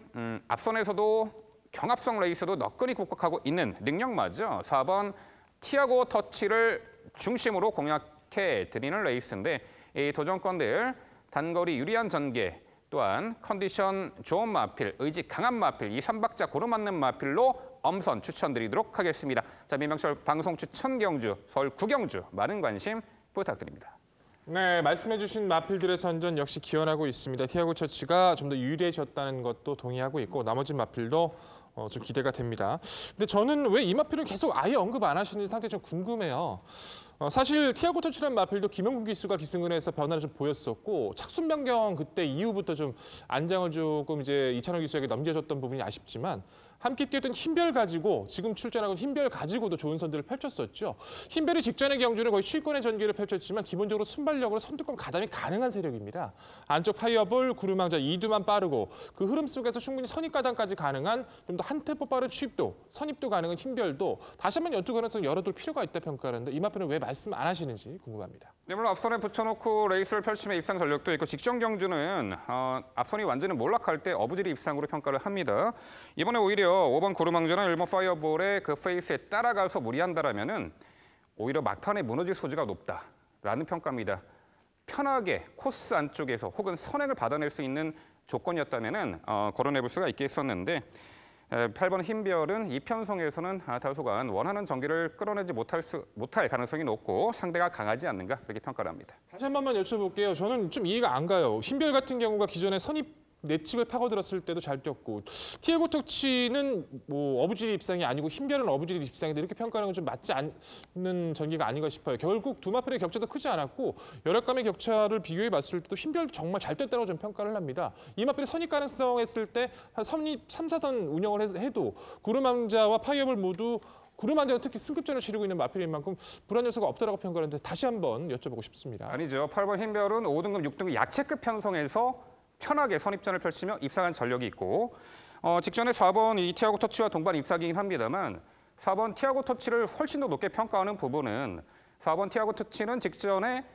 앞선에서도 경합성 레이스도 너끈히 극복하고 있는 능력마죠. 4번 티아고 터치를 중심으로 공략해 드리는 레이스인데 이 도전권들 단거리 유리한 전개 또한 컨디션 좋은 마필, 의지 강한 마필, 이 3박자 고루 맞는 마필로 엄선 추천드리도록 하겠습니다. 자, 민병철 방송 추천 경주, 서울 구경주 많은 관심 부탁드립니다. 네, 말씀해주신 마필들의 선전 역시 기원하고 있습니다. 티아고 터치가 좀 더 유리해졌다는 것도 동의하고 있고 나머지 마필도 좀 기대가 됩니다. 근데 저는 왜 이 마필을 계속 아예 언급 안 하시는 상태 좀 궁금해요. 사실 티아고 터치라는 마필도 김영국 기수가 기승을 해서 변화를 좀 보였었고 착순 변경 그때 이후부터 좀 안장을 조금 이제 이찬호 기수에게 넘겨줬던 부분이 아쉽지만 함께 뛰었던 흰별 가지고 지금 출전하고 흰별 가지고도 좋은 선두를 펼쳤었죠. 흰별이 직전의 경주는 거의 추위권의 전개를 펼쳤지만 기본적으로 순발력으로 선두권 가담이 가능한 세력입니다. 안쪽 파이어볼, 구름왕자 2두만 빠르고 그 흐름 속에서 충분히 선입 가담까지 가능한 좀 더 한 템포 빠른 추입도, 선입도 가능한 흰별도 다시 한번 연투 가능성 열어둘 필요가 있다 평가하는데 이 마필은 왜 말씀 안 하시는지 궁금합니다. 네, 물론 앞선에 붙여놓고 레이스를 펼치며 입상 전력도 있고 직전 경주는 앞선이 완전히 몰락할 때 어부지리 입상으로 평가를 합니다. 이번에 오히려 5번 구름왕자나 1번 파이어볼의 그 페이스에 따라가서 무리한다라면은 오히려 막판에 무너질 소지가 높다라는 평가입니다. 편하게 코스 안쪽에서 혹은 선행을 받아낼 수 있는 조건이었다면은 걸어내볼 수가 있겠었는데 8번 흰별은 이 편성에서는 다소간 원하는 전기를 끌어내지 못할 가능성이 높고 상대가 강하지 않는가 그렇게 평가를 합니다. 다시 한 번만 여쭤볼게요. 저는 좀 이해가 안 가요. 흰별 같은 경우가 기존에 선입 내측을 파고들었을 때도 잘 뛰었고 티아고 터치는 뭐 어부지리 입상이 아니고 흰별은 어부지리 입상인데 이렇게 평가하는 건 좀 맞지 않는 전개가 아닌가 싶어요. 결국 두 마필의 격차도 크지 않았고 여러 감의 격차를 비교해 봤을 때도 흰별도 정말 잘 뛰었다고 좀 평가를 합니다. 이 마필이 선입 가능성 했을 때 한 선입 3, 4선 운영을 해도 구름왕자와 파이어볼 모두 구름왕자는 특히 승급전을 치르고 있는 마필인 만큼 불안 요소가 없다라고 평가하는데 다시 한번 여쭤보고 싶습니다. 아니죠. 8번 흰별은 5등급, 6등급 야채급 편성에서 편하게 선입전을 펼치며 입상한 전력이 있고 직전에 4번 이 티아고 터치와 동반 입상이긴 합니다만 4번 티아고 터치를 훨씬 더 높게 평가하는 부분은 4번 티아고 터치는 직전에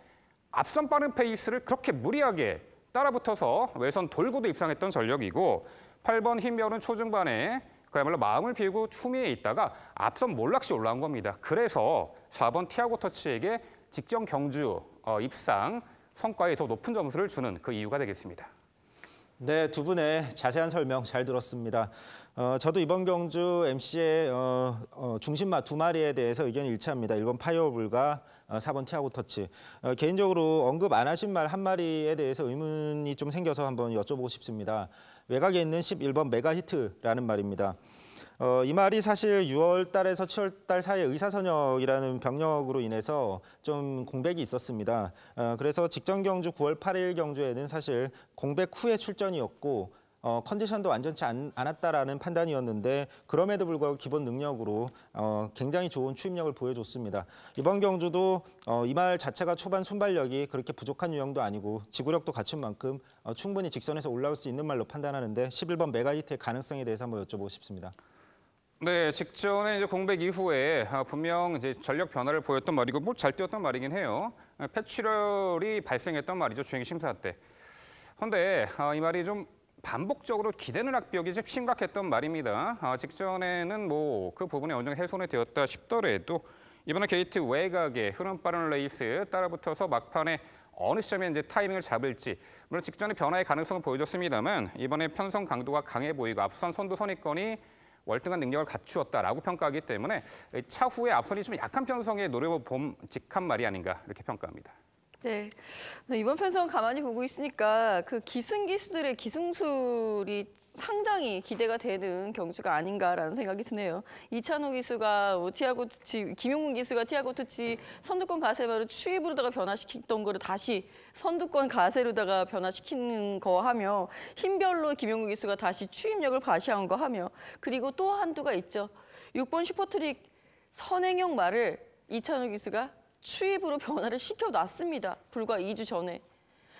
앞선 빠른 페이스를 그렇게 무리하게 따라붙어서 외선 돌고도 입상했던 전력이고 8번 흰별은 초중반에 그야말로 마음을 비우고 추미에 있다가 앞선 몰락시 올라온 겁니다. 그래서 4번 티아고 터치에게 직전 경주 입상 성과에 더 높은 점수를 주는 그 이유가 되겠습니다. 네, 두 분의 자세한 설명 잘 들었습니다. 저도 이번 경주 MC의 중심마 두 마리에 대해서 의견이 일치합니다. 1번 파이어볼과 4번 티아고 터치. 개인적으로 언급 안 하신 말 한 마리에 대해서 의문이 좀 생겨서 한번 여쭤보고 싶습니다. 외곽에 있는 11번 메가히트라는 말입니다. 이 말이 사실 6월 달에서 7월 달 사이에 의사선역이라는 병력으로 인해서 좀 공백이 있었습니다. 그래서 직전 경주 9월 8일 경주에는 사실 공백 후에 출전이었고 컨디션도 완전치 않았다라는 판단이었는데 그럼에도 불구하고 기본 능력으로 굉장히 좋은 추임력을 보여줬습니다. 이번 경주도 이 말 자체가 초반 순발력이 그렇게 부족한 유형도 아니고 지구력도 갖춘 만큼 충분히 직선에서 올라올 수 있는 말로 판단하는데 11번 메가히트의 가능성에 대해서 한번 여쭤보고 싶습니다. 네, 직전에 이제 공백 이후에 분명 이제 전력 변화를 보였던 말이고 뭐 잘 뛰었던 말이긴 해요. 폐출혈이 발생했던 말이죠, 주행 심사 때. 그런데 이 말이 좀 반복적으로 기대는 악벽이 좀 심각했던 말입니다. 직전에는 뭐 그 부분이 어느 정도 훼손이 되었다 싶더라도 이번에 게이트 외곽에 흐름 빠른 레이스 따라붙어서 막판에 어느 시점에 이제 타이밍을 잡을지 물론 직전에 변화의 가능성을 보여줬습니다만 이번에 편성 강도가 강해 보이고 앞선 선두 선입권이 월등한 능력을 갖추었다라고 평가하기 때문에 차후에 앞선이 좀 약한 편성에 노려봄직한 말이 아닌가 이렇게 평가합니다. 네, 이번 편성 가만히 보고 있으니까 그 기승기수들의 기승술이 상당히 기대가 되는 경주가 아닌가라는 생각이 드네요. 이찬호 기수가 티아고 투치, 김용문 기수가 티아고 투치 선두권 가세마로 추입으로다가 변화시켰던 거를 다시 선두권 가세로다가 변화시키는 거 하며 흰별로 김용문 기수가 다시 추입력을 과시한 거 하며 그리고 또 한두가 있죠. 6번 슈퍼트릭 선행형 말을 이찬호 기수가 추입으로 변화를 시켜놨습니다. 불과 2주 전에.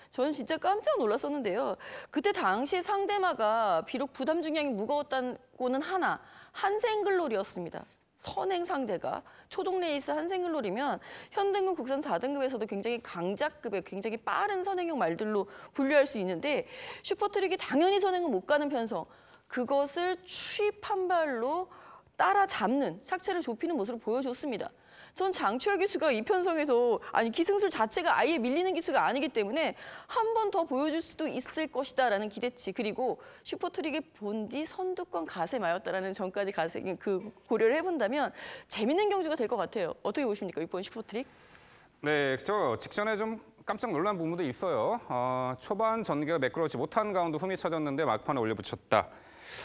저는 진짜 깜짝 놀랐었는데요. 그때 당시 상대마가 비록 부담 중량이 무거웠다고는 하나 한생글로리였습니다. 선행 상대가 초동 레이스 한생글로리면 현등급 국산 4등급에서도 굉장히 강자급의 굉장히 빠른 선행형 말들로 분류할 수 있는데 슈퍼트릭이 당연히 선행을 못 가는 편성 그것을 추입한 발로 따라잡는 삭체를 좁히는 모습을 보여줬습니다. 전 장추열 기수가 이 편성에서 기승술 자체가 아예 밀리는 기수가 아니기 때문에 한 번 더 보여줄 수도 있을 것이다라는 기대치 그리고 슈퍼트릭의 본디 선두권 가세마였다라는 전까지 고려를 해본다면 재밌는 경주가 될 것 같아요. 어떻게 보십니까? 6번 슈퍼트릭? 네, 저 직전에 좀 깜짝 놀란 부분도 있어요. 초반 전개가 매끄러우지 못한 가운데 흠이 쳐졌는데 막판에 올려붙였다.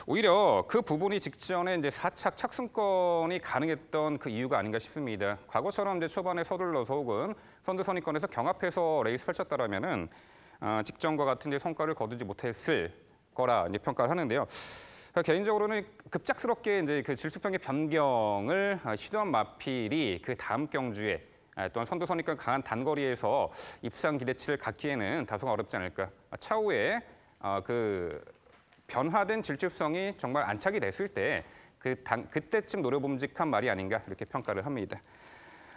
오히려 그 부분이 직전에 이제 4착 착승권이 가능했던 그 이유가 아닌가 싶습니다. 과거처럼 이제 초반에 서둘러서 혹은 선두 선입권에서 경합해서 레이스 펼쳤다라면은 직전과 같은 이제 성과를 거두지 못했을 거라 이제 평가를 하는데요. 개인적으로는 급작스럽게 이제 그 질수평의 변경을 시도한 마필이 그 다음 경주에 또한 선두 선입권 강한 단거리에서 입상 기대치를 갖기에는 다소가 어렵지 않을까. 차후에 변화된 질주성이 정말 안착이 됐을 때 그때쯤 노려봄직한 말이 아닌가 이렇게 평가를 합니다.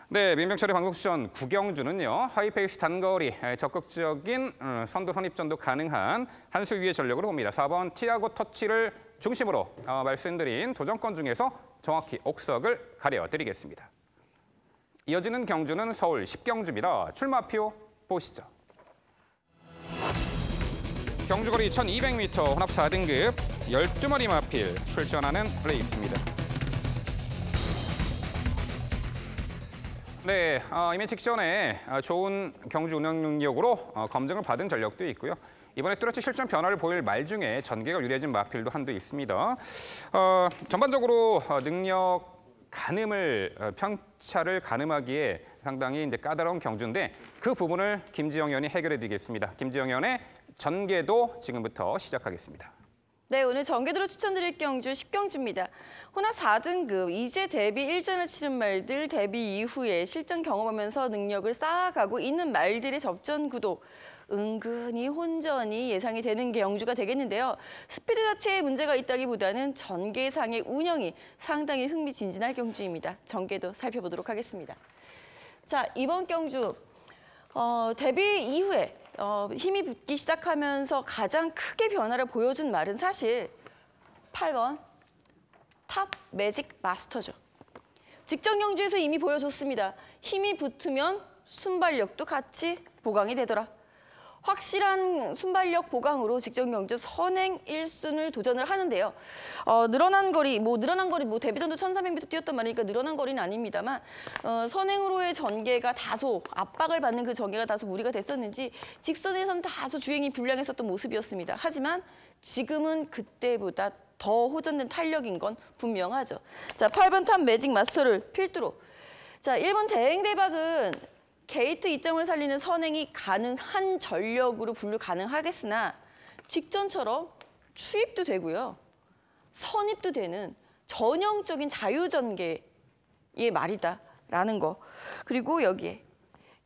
네, 민병철의 방송수전 9경주는요. 하이페이스 단거리, 적극적인 선두 선입전도 가능한 한 수 위의 전력으로 봅니다. 4번 티아고 터치를 중심으로 말씀드린 도전권 중에서 정확히 옥석을 가려드리겠습니다. 이어지는 경주는 서울 10경주입니다. 출마표 보시죠. 경주거리 1200m 혼합 4등급 12마리 마필 출전하는 레이스입니다. 네, 이미 직전에 좋은 경주 운영 능력으로 검증을 받은 전력도 있고요. 이번에 뚜렷이 실전 변화를 보일 말 중에 전개가 유리해진 마필도 한두 있습니다. 전반적으로 능력 가늠을 편차를 가늠하기에 상당히 이제 까다로운 경주인데 그 부분을 김지영 의원이 해결해드리겠습니다. 김지영 의원의 전개도 지금부터 시작하겠습니다. 네, 오늘 전개도로 추천드릴 경주 10경주입니다. 혼합 4등급, 이제 데뷔 1전을 치른 말들, 데뷔 이후에 실전 경험하면서 능력을 쌓아가고 있는 말들의 접전 구도. 은근히 혼전이 예상이 되는 경주가 되겠는데요. 스피드 자체에 문제가 있다기보다는 전개상의 운영이 상당히 흥미진진할 경주입니다. 전개도 살펴보도록 하겠습니다. 자, 이번 경주. 데뷔 이후에 힘이 붙기 시작하면서 가장 크게 변화를 보여준 말은 사실 8번 탑 매직 마스터죠. 직전 경주에서 이미 보여줬습니다. 힘이 붙으면 순발력도 같이 보강이 되더라. 확실한 순발력 보강으로 직전 경주 선행 1순을 도전을 하는데요. 늘어난 거리 데뷔전도 1300m 뛰었단 말이니까 늘어난 거리는 아닙니다만 선행으로의 전개가 다소 압박을 받는 그 전개가 다소 무리가 됐었는지 직선에선 다소 주행이 불량했었던 모습이었습니다. 하지만 지금은 그때보다 더 호전된 탄력인 건 분명하죠. 자, 8번 탑 매직 마스터를 필두로. 자, 1번 대행 대박은 게이트 이점을 살리는 선행이 가능한 전력으로 분류 가능하겠으나 직전처럼 추입도 되고요. 선입도 되는 전형적인 자유전개의 말이다라는 거. 그리고 여기에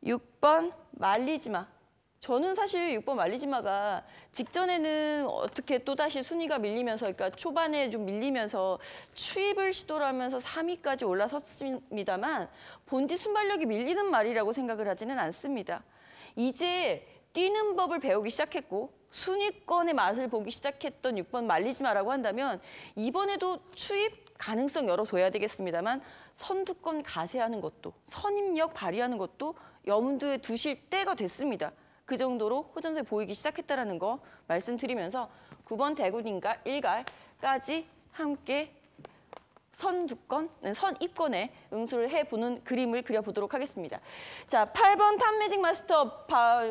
6번 말리지마. 저는 사실 6번 말리지마가 직전에는 어떻게 또다시 순위가 밀리면서 그러니까 초반에 좀 밀리면서 추입을 시도를 하면서 3위까지 올라섰습니다만 본디 순발력이 밀리는 말이라고 생각을 하지는 않습니다. 이제 뛰는 법을 배우기 시작했고 순위권의 맛을 보기 시작했던 6번 말리지마라고 한다면 이번에도 추입 가능성 열어둬야 되겠습니다만 선두권 가세하는 것도 선입력 발휘하는 것도 염두에 두실 때가 됐습니다. 그 정도로 호전세 보이기 시작했다는 거 말씀드리면서 9번 대군인가 1갈까지 함께 선입권에 응수를 해보는 그림을 그려보도록 하겠습니다. 자, 8번 탑 매직 마스터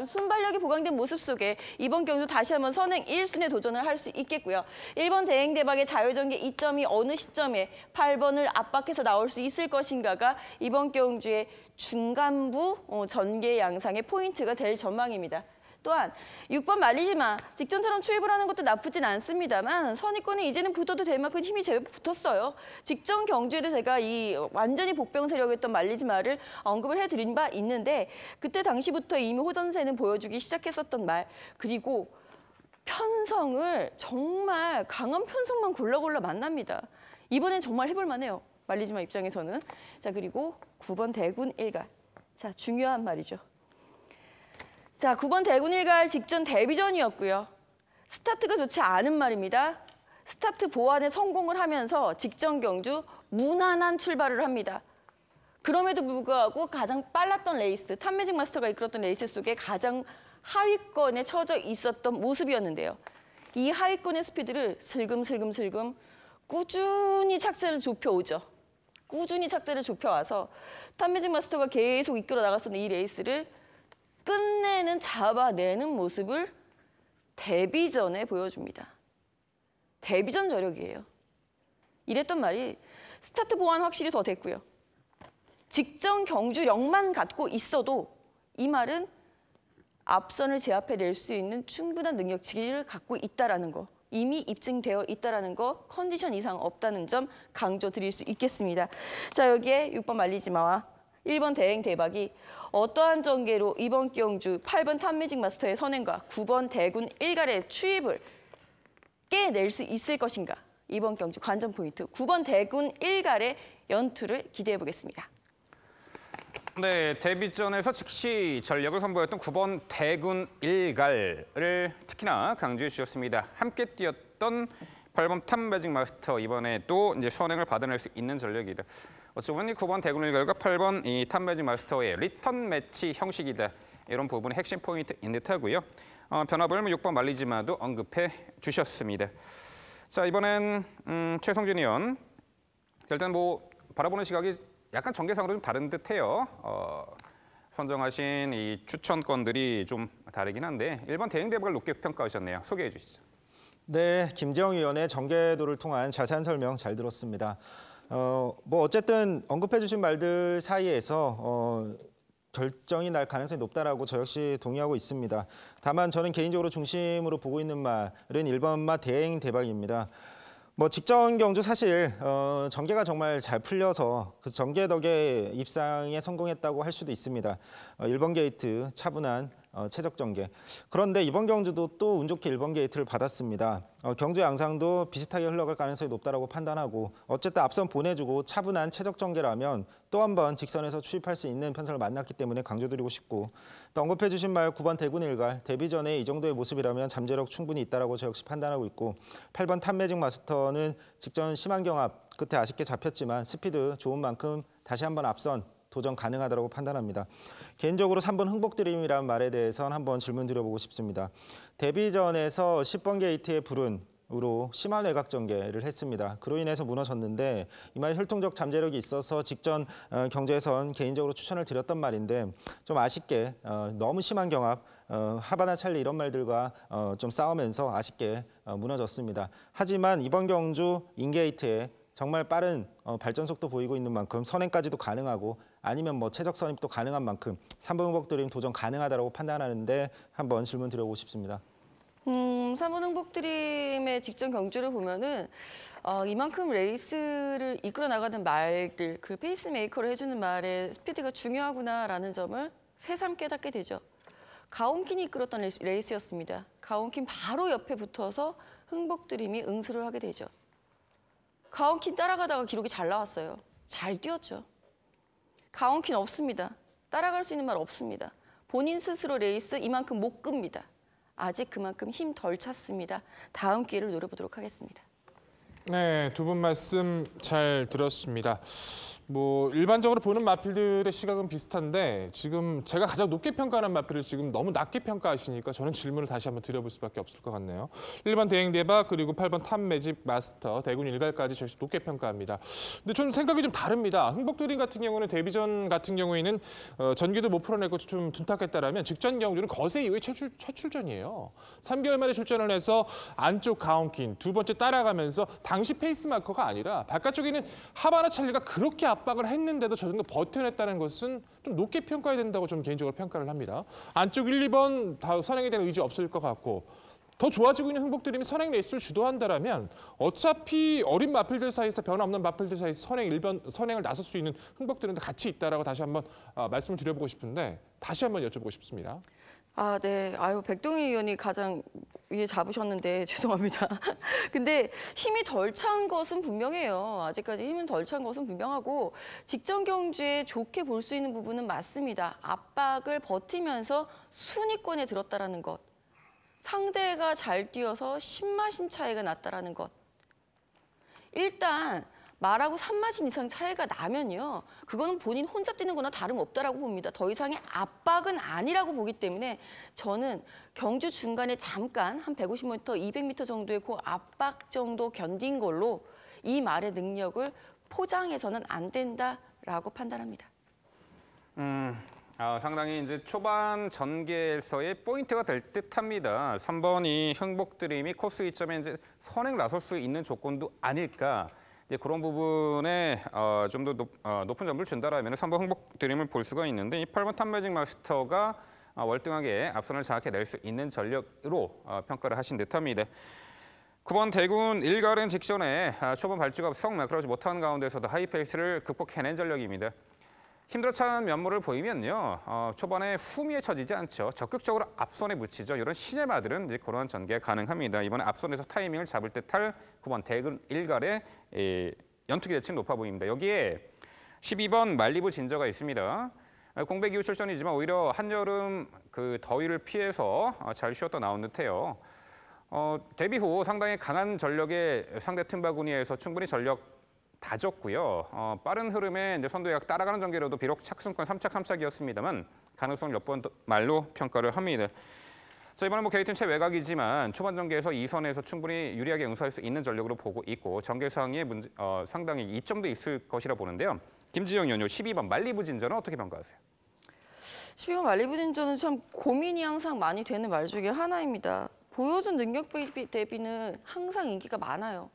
순발력이 보강된 모습 속에 이번 경주 다시 한번 선행 1순에 도전을 할 수 있겠고요. 1번 대행 대박의 자유전개 2점이 어느 시점에 8번을 압박해서 나올 수 있을 것인가가 이번 경주의 중간부 전개 양상의 포인트가 될 전망입니다. 또한 6번 말리지마. 직전처럼 추입을 하는 것도 나쁘진 않습니다만 선입권에 이제는 붙어도 될 만큼 힘이 제법 붙었어요. 직전 경주에도 제가 이 완전히 복병 세력이었던 말리지마를 언급을 해드린 바 있는데 그때 당시부터 이미 호전세는 보여주기 시작했었던 말. 그리고 편성을 정말 강한 편성만 골라 만납니다. 이번엔 정말 해볼 만해요. 말리지마 입장에서는. 자, 그리고 9번 대군 1갈. 자, 중요한 말이죠. 자, 9번 대군 1갈 직전 데뷔전이었고요. 스타트가 좋지 않은 말입니다. 스타트 보완에 성공을 하면서 직전 경주 무난한 출발을 합니다. 그럼에도 불구하고 가장 빨랐던 레이스, 탑매직 마스터가 이끌었던 레이스 속에 가장 하위권에 처져 있었던 모습이었는데요. 이 하위권의 스피드를 슬금슬금 꾸준히 착세를 좁혀오죠. 꾸준히 착세를 좁혀와서 탑매직 마스터가 계속 이끌어 나갔었던 이 레이스를 끝내는 잡아내는 모습을 데뷔전에 보여줍니다. 데뷔전 저력이에요. 이랬던 말이 스타트 보완 확실히 더 됐고요. 직전 경주력만 갖고 있어도 이 말은 앞선을 제압해낼 수 있는 충분한 능력치를 갖고 있다는 거. 이미 입증되어 있다는 거, 컨디션 이상 없다는 점 강조드릴 수 있겠습니다. 자, 여기에 6번 말리지마와 1번 대행 대박이 어떠한 전개로 이번 경주 8번 탑매직 마스터의 선행과 9번 대군 1갈의 추입을 깨낼 수 있을 것인가. 이번 경주 관전 포인트 9번 대군 1갈의 연투를 기대해 보겠습니다. 네, 데뷔전에서 즉시 전력을 선보였던 9번 대군 1갈을 특히나 강조해 주셨습니다. 함께 뛰었던 8번 탑 매직 마스터 이번에 또 이제 선행을 받아낼 수 있는 전력이다. 어찌 보면 이 9번 대군 1갈과 8번 이 탑 매직 마스터의 리턴 매치 형식이다. 이런 부분이 핵심 포인트인 듯하고요. 변화범 6번 말리지마도 언급해 주셨습니다. 자, 이번엔 최성준 의원. 일단 뭐 바라보는 시각이 약간 전개상으로 좀 다른 듯해요. 선정하신 이 추천권들이 좀 다르긴 한데 1번 대행 대박을 높게 평가하셨네요. 소개해 주시죠. 네, 김재영 위원의 전개도를 통한 자세한 설명 잘 들었습니다. 뭐 어쨌든 언급해 주신 말들 사이에서 결정이 날 가능성이 높다라고 저 역시 동의하고 있습니다. 다만 저는 개인적으로 중심으로 보고 있는 말은 1번마 대행 대박입니다. 뭐 직전 경주 사실 전개가 정말 잘 풀려서 그 전개 덕에 입상에 성공했다고 할 수도 있습니다. 1번 게이트 차분한 최적 전개. 그런데 이번 경주도 또 운 좋게 1번 게이트를 받았습니다. 경주 양상도 비슷하게 흘러갈 가능성이 높다라고 판단하고 어쨌든 앞선 보내주고 차분한 최적 전개라면 또 한 번 직선에서 추입할 수 있는 편성을 만났기 때문에 강조드리고 싶고 또 언급해 주신 말 9번 대군 일갈 데뷔 전에 이 정도의 모습이라면 잠재력 충분히 있다라고 저 역시 판단하고 있고 8번 탑매직 마스터는 직전 심한 경합 끝에 아쉽게 잡혔지만 스피드 좋은 만큼 다시 한번 앞선 도전 가능하다고 판단합니다. 개인적으로 3번 흥복드림이라는 말에 대해서는 한번 질문 드려보고 싶습니다. 데뷔전에서 10번 게이트의 불운으로 심한 외곽 전개를 했습니다. 그로 인해서 무너졌는데 이 말 혈통적 잠재력이 있어서 직전 경주에선 개인적으로 추천을 드렸던 말인데 좀 아쉽게 너무 심한 경합 하바나 찰리 이런 말들과 좀 싸우면서 아쉽게 무너졌습니다. 하지만 이번 경주 인게이트에 정말 빠른 발전 속도 보이고 있는 만큼 선행까지도 가능하고 아니면 뭐 최적 선입도 가능한 만큼 3번 흥복드림 도전 가능하다고 판단하는데 한번 질문 드려보고 싶습니다. 3번 흥복드림의 직전 경주를 보면은 이만큼 레이스를 이끌어 나가는 말들, 그 페이스메이커를 해주는 말의 스피드가 중요하구나라는 점을 새삼 깨닫게 되죠. 가온킨이 이끌었던 레이스였습니다. 가온킨 바로 옆에 붙어서 흥복드림이 응수를 하게 되죠. 가온킨 따라가다가 기록이 잘 나왔어요. 잘 뛰었죠. 가온킨 없습니다. 따라갈 수 있는 말 없습니다. 본인 스스로 레이스 이만큼 못 끕니다. 아직 그만큼 힘 덜 찼습니다. 다음 기회를 노려보도록 하겠습니다. 네, 두 분 말씀 잘 들었습니다. 뭐 일반적으로 보는 마필들의 시각은 비슷한데 지금 제가 가장 높게 평가하는 마필을 지금 너무 낮게 평가하시니까 저는 질문을 다시 한번 드려볼 수밖에 없을 것 같네요. 1번 대행대박 그리고 8번 탑매직 마스터 대군 일갈까지 저희 높게 평가합니다. 근데 저는 생각이 좀 다릅니다. 흥복드림 같은 경우는 데뷔전 같은 경우에는 전기도 못 풀어내고 좀 둔탁했다라면 직전 경주는 거세 이후에 최출전이에요. 3개월 만에 출전을 해서 안쪽 가온킨 두 번째 따라가면서 당시 페이스마커가 아니라 바깥쪽에는 하바나 찰리가 그렇게 압박을 했는데도 저 정도 버텨냈다는 것은 좀 높게 평가해야 된다고 저는 개인적으로 평가를 합니다. 안쪽 1, 2번 다 선행에 대한 의지 없을 것 같고 더 좋아지고 있는 흥복드림이 선행 레이스를 주도한다라면 어차피 어린 마필들 사이에서 변화 없는 마필들 사이에서 선행을 나설 수 있는 흥복드림도 같이 있다라고 다시 한번 말씀을 드려보고 싶은데 다시 한번 여쭤보고 싶습니다. 네. 백동희 의원이 가장 위에 잡으셨는데 죄송합니다. 근데 힘이 덜 찬 것은 분명해요. 아직까지 힘은 덜 찬 것은 분명하고 직전 경주에 좋게 볼 수 있는 부분은 맞습니다. 압박을 버티면서 순위권에 들었다라는 것. 상대가 잘 뛰어서 10마신 차이가 났다라는 것. 일단 말하고 3마신 이상 차이가 나면요. 그거는 본인 혼자 뛰는 거나 다름없다라고 봅니다. 더 이상의 압박은 아니라고 보기 때문에 저는 경주 중간에 잠깐 한 150m, 200m 정도의 그 압박 정도 견딘 걸로 이 말의 능력을 포장해서는 안 된다라고 판단합니다. 상당히 이제 초반 전개에서의 포인트가 될 듯합니다. 3번이 흥복드림이 코스 이점에 이제 선행 나설 수 있는 조건도 아닐까. 이제 그런 부분에 좀 더 높은 점을 준다라면 3번 흥복드림을 볼 수가 있는데 이 8번 탑매직 마스터가 월등하게 앞선을 장악해낼 수 있는 전력으로 평가를 하신 듯합니다. 9번 대군 일갈은 직전에 초반 발주가 썩 매끄러지 못한 가운데서도 하이페이스를 극복해낸 전력입니다. 힘들어찬 면모를 보이면요. 초반에 후미에 처지지 않죠. 적극적으로 앞선에 묻히죠. 이런 신의 마들은 이제 그러한 전개가 가능합니다. 이번에 앞선에서 타이밍을 잡을 듯할 9번 대군 일갈의 연투기 대칭 높아 보입니다. 여기에 12번 말리부 진저가 있습니다. 공백 이후 출전이지만 오히려 한여름 그 더위를 피해서 잘 쉬었다 나온 듯해요. 데뷔 후 상당히 강한 전력의 상대 틈바구니에서 충분히 전력 다졌고요. 빠른 흐름에 이제 선두약 따라가는 전개로도 비록 착승권 3착 3착이었습니다만 가능성 몇 번 말로 평가를 합니다. 자, 이번에 게이트는 최외곽이지만 초반 전개에서 2선에서 충분히 유리하게 응수할 수 있는 전력으로 보고 있고 전개상의 상당히 이점도 있을 것이라 보는데요. 김지영 의원, 12번 말리부 진저는 어떻게 평가하세요? 12번 말리부 진저는 참 고민이 항상 많이 되는 말 중에 하나입니다. 보여준 능력 대비는 항상 인기가 많아요.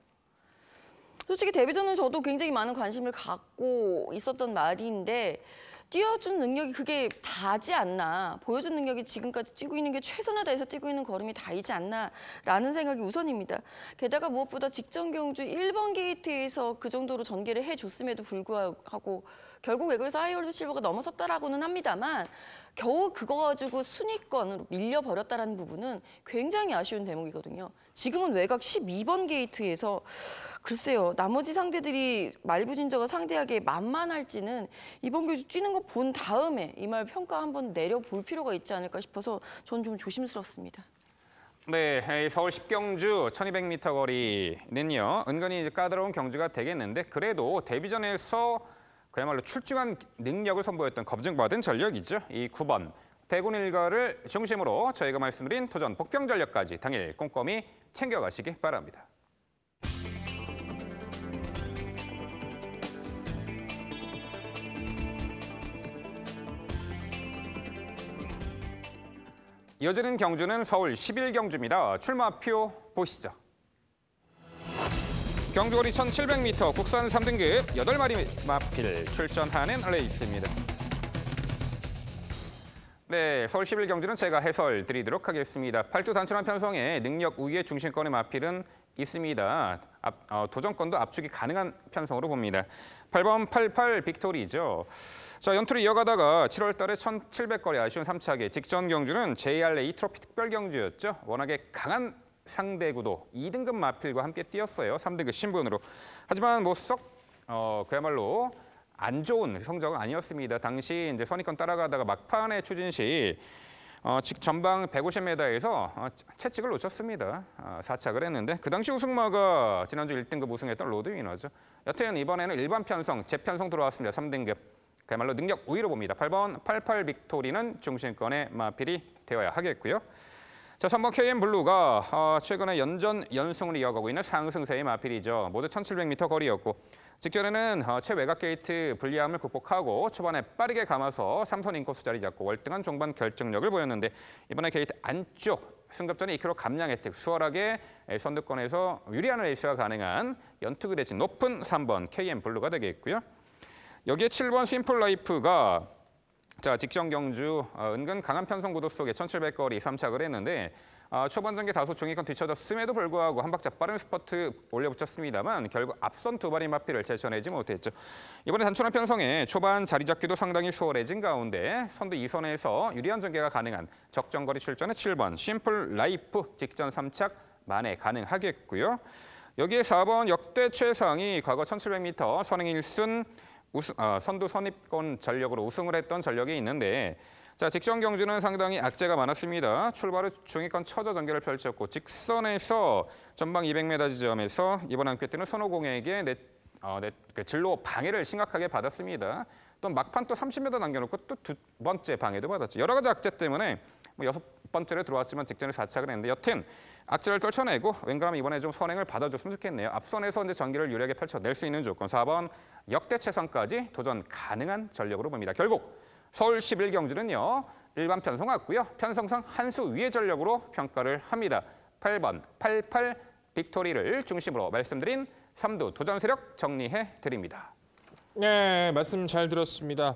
솔직히 데뷔전은 저도 굉장히 많은 관심을 갖고 있었던 말인데 뛰어준 능력이 그게 다지 않나, 보여준 능력이 지금까지 뛰고 있는 게 최선을 다해서 뛰고 있는 걸음이 다이지 않나라는 생각이 우선입니다. 게다가 무엇보다 직전 경주 1번 게이트에서 그 정도로 전개를 해줬음에도 불구하고 결국 외국에서 하이월드 실버가 넘어섰다라고는 합니다만 겨우 그거 가지고 순위권으로 밀려버렸다라는 부분은 굉장히 아쉬운 대목이거든요. 지금은 외곽 12번 게이트에서 글쎄요, 나머지 상대들이 말부진저가 상대하기에 만만할지는 이번 경주 뛰는 거 본 다음에 이 말 평가 한번 내려볼 필요가 있지 않을까 싶어서 저는 좀 조심스럽습니다. 네, 서울 10경주 1200m 거리는요. 은근히 이제 까다로운 경주가 되겠는데 그래도 데뷔전에서 그야말로 출중한 능력을 선보였던 검증받은 전력이죠. 이 9번 대군 일가를 중심으로 저희가 말씀드린 도전 복병 전력까지 당일 꼼꼼히 챙겨가시기 바랍니다. 이어지는 경주는 서울 11경주입니다. 출마표 보시죠. 경주거리 1700m 국산 3등급 8마리 마필 출전하는 레이스입니다. 네, 서울 11경주는 제가 해설 드리도록 하겠습니다. 팔두 단순한 편성에 능력 우위의 중심권의 마필은 있습니다. 도전권도 압축이 가능한 편성으로 봅니다. 8번 88 빅토리죠. 자, 연투를 이어가다가 7월 달에 1700거리 아쉬운 3차계 직전 경주는 JRA 트로피 특별 경주였죠. 워낙에 강한 상대 구도 2등급 마필과 함께 뛰었어요. 3등급 신분으로. 하지만 그야말로 안 좋은 성적은 아니었습니다. 당시 이제 선입권 따라가다가 막판에 추진 시 전방 150m에서 채찍을 놓쳤습니다. 4착을 했는데 그 당시 우승마가 지난주 1등급 우승했던 로드 위너죠. 여튼 이번에는 일반 편성, 재편성 들어왔습니다. 3등급. 그야말로 능력 우위로 봅니다. 8번 88 빅토리는 중심권의 마필이 되어야 하겠고요. 자, 3번 KM블루가 최근에 연승을 이어가고 있는 상승세의 마필이죠. 모두 1700m 거리였고 직전에는 최외곽 게이트 불리함을 극복하고 초반에 빠르게 감아서 3선 인코스 자리 잡고 월등한 종반 결정력을 보였는데 이번에 게이트 안쪽 승급전에 2km 감량 혜택 수월하게 선두권에서 유리한 레이스가 가능한 연투그레진 높은 3번 KM블루가 되겠고요. 여기에 7번 심플라이프가 직전 경주 은근 강한 편성 구도 속에 1700거리 3착을 했는데 초반 전개 다소 중위권 뒤쳐졌음에도 불구하고 한 박자 빠른 스퍼트 올려붙였습니다만 결국 앞선 두 발의 마필을 제쳐내지 못했죠. 이번에 단순한 편성에 초반 자리 잡기도 상당히 수월해진 가운데 선두 2선에서 유리한 전개가 가능한 적정거리 출전의 7번 심플라이프 직전 3착 만에 가능하겠고요. 여기에 4번 역대 최상위 과거 1700m 선행 1순 선두 선입권 전력으로 우승을 했던 전력이 있는데 자, 직전 경주는 상당히 악재가 많았습니다. 출발 후 중위권 처저 전개를 펼쳤고 직선에서 전방 200m 지점에서 이번 함께 뛰는 손오공에게 그 진로 방해를 심각하게 받았습니다. 또 막판 또 30m 남겨놓고 또 두 번째 방해도 받았죠. 여러 가지 악재 때문에 6번째로 들어왔지만 직전에 4착을 했는데 여튼 악재를 떨쳐내고 웬간하면 이번에 좀 선행을 받아줬으면 좋겠네요. 앞선에서 이제 전기를 유리하게 펼쳐낼 수 있는 조건 4번 역대 최상까지 도전 가능한 전력으로 봅니다. 결국 서울 11경주는요. 일반 편성 같고요. 편성상 한 수 위의 전력으로 평가를 합니다. 8번 88 빅토리를 중심으로 말씀드린 3두 도전 세력 정리해 드립니다. 네, 말씀 잘 들었습니다.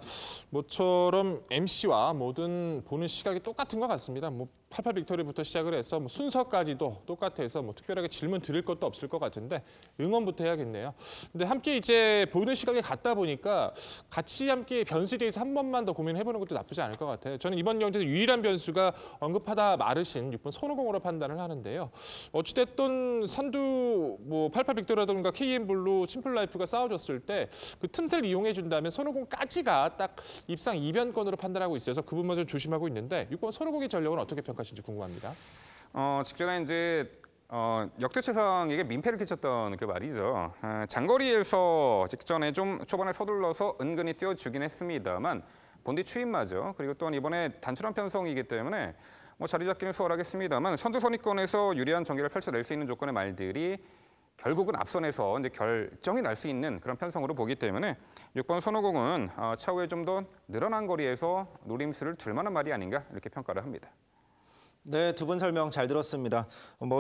모처럼 MC와 모든 보는 시각이 똑같은 것 같습니다. 88 빅토리부터 시작을 해서 순서까지도 똑같아서 특별하게 질문 드릴 것도 없을 것 같은데 응원부터 해야겠네요. 근데 함께 이제 보는 시각이 같다 보니까 같이 함께 변수에 대해서 한 번만 더 고민해보는 것도 나쁘지 않을 것 같아요. 저는 이번 경기에서 유일한 변수가 언급하다 마르신 6번 손오공으로 판단을 하는데요. 어찌됐든 선두 88 빅토리라든가 KM블루, 심플라이프가 싸워줬을 때 그 틈새를 이용해 준다면 손오공까지가 딱 입상 이변권으로 판단하고 있어서 그 부분만 좀 조심하고 있는데 6번 손오공의 전력은 어떻게 평가하시는지 궁금합니다. 직전에 이제 역대 최상에게 민폐를 끼쳤던 그 말이죠. 장거리에서 직전에 좀 초반에 서둘러서 은근히 뛰어주긴 했습니다만 본디 추임마죠. 그리고 또한 이번에 단순한 편성이기 때문에 자리 잡기는 수월하겠습니다만 선두 선입권에서 유리한 전개를 펼쳐낼 수 있는 조건의 말들이 결국은 앞선에서 이제 결정이 날 수 있는 그런 편성으로 보기 때문에 6번 손오공은 차후에 좀 더 늘어난 거리에서 노림수를 둘 만한 말이 아닌가 이렇게 평가를 합니다. 네, 두 분 설명 잘 들었습니다.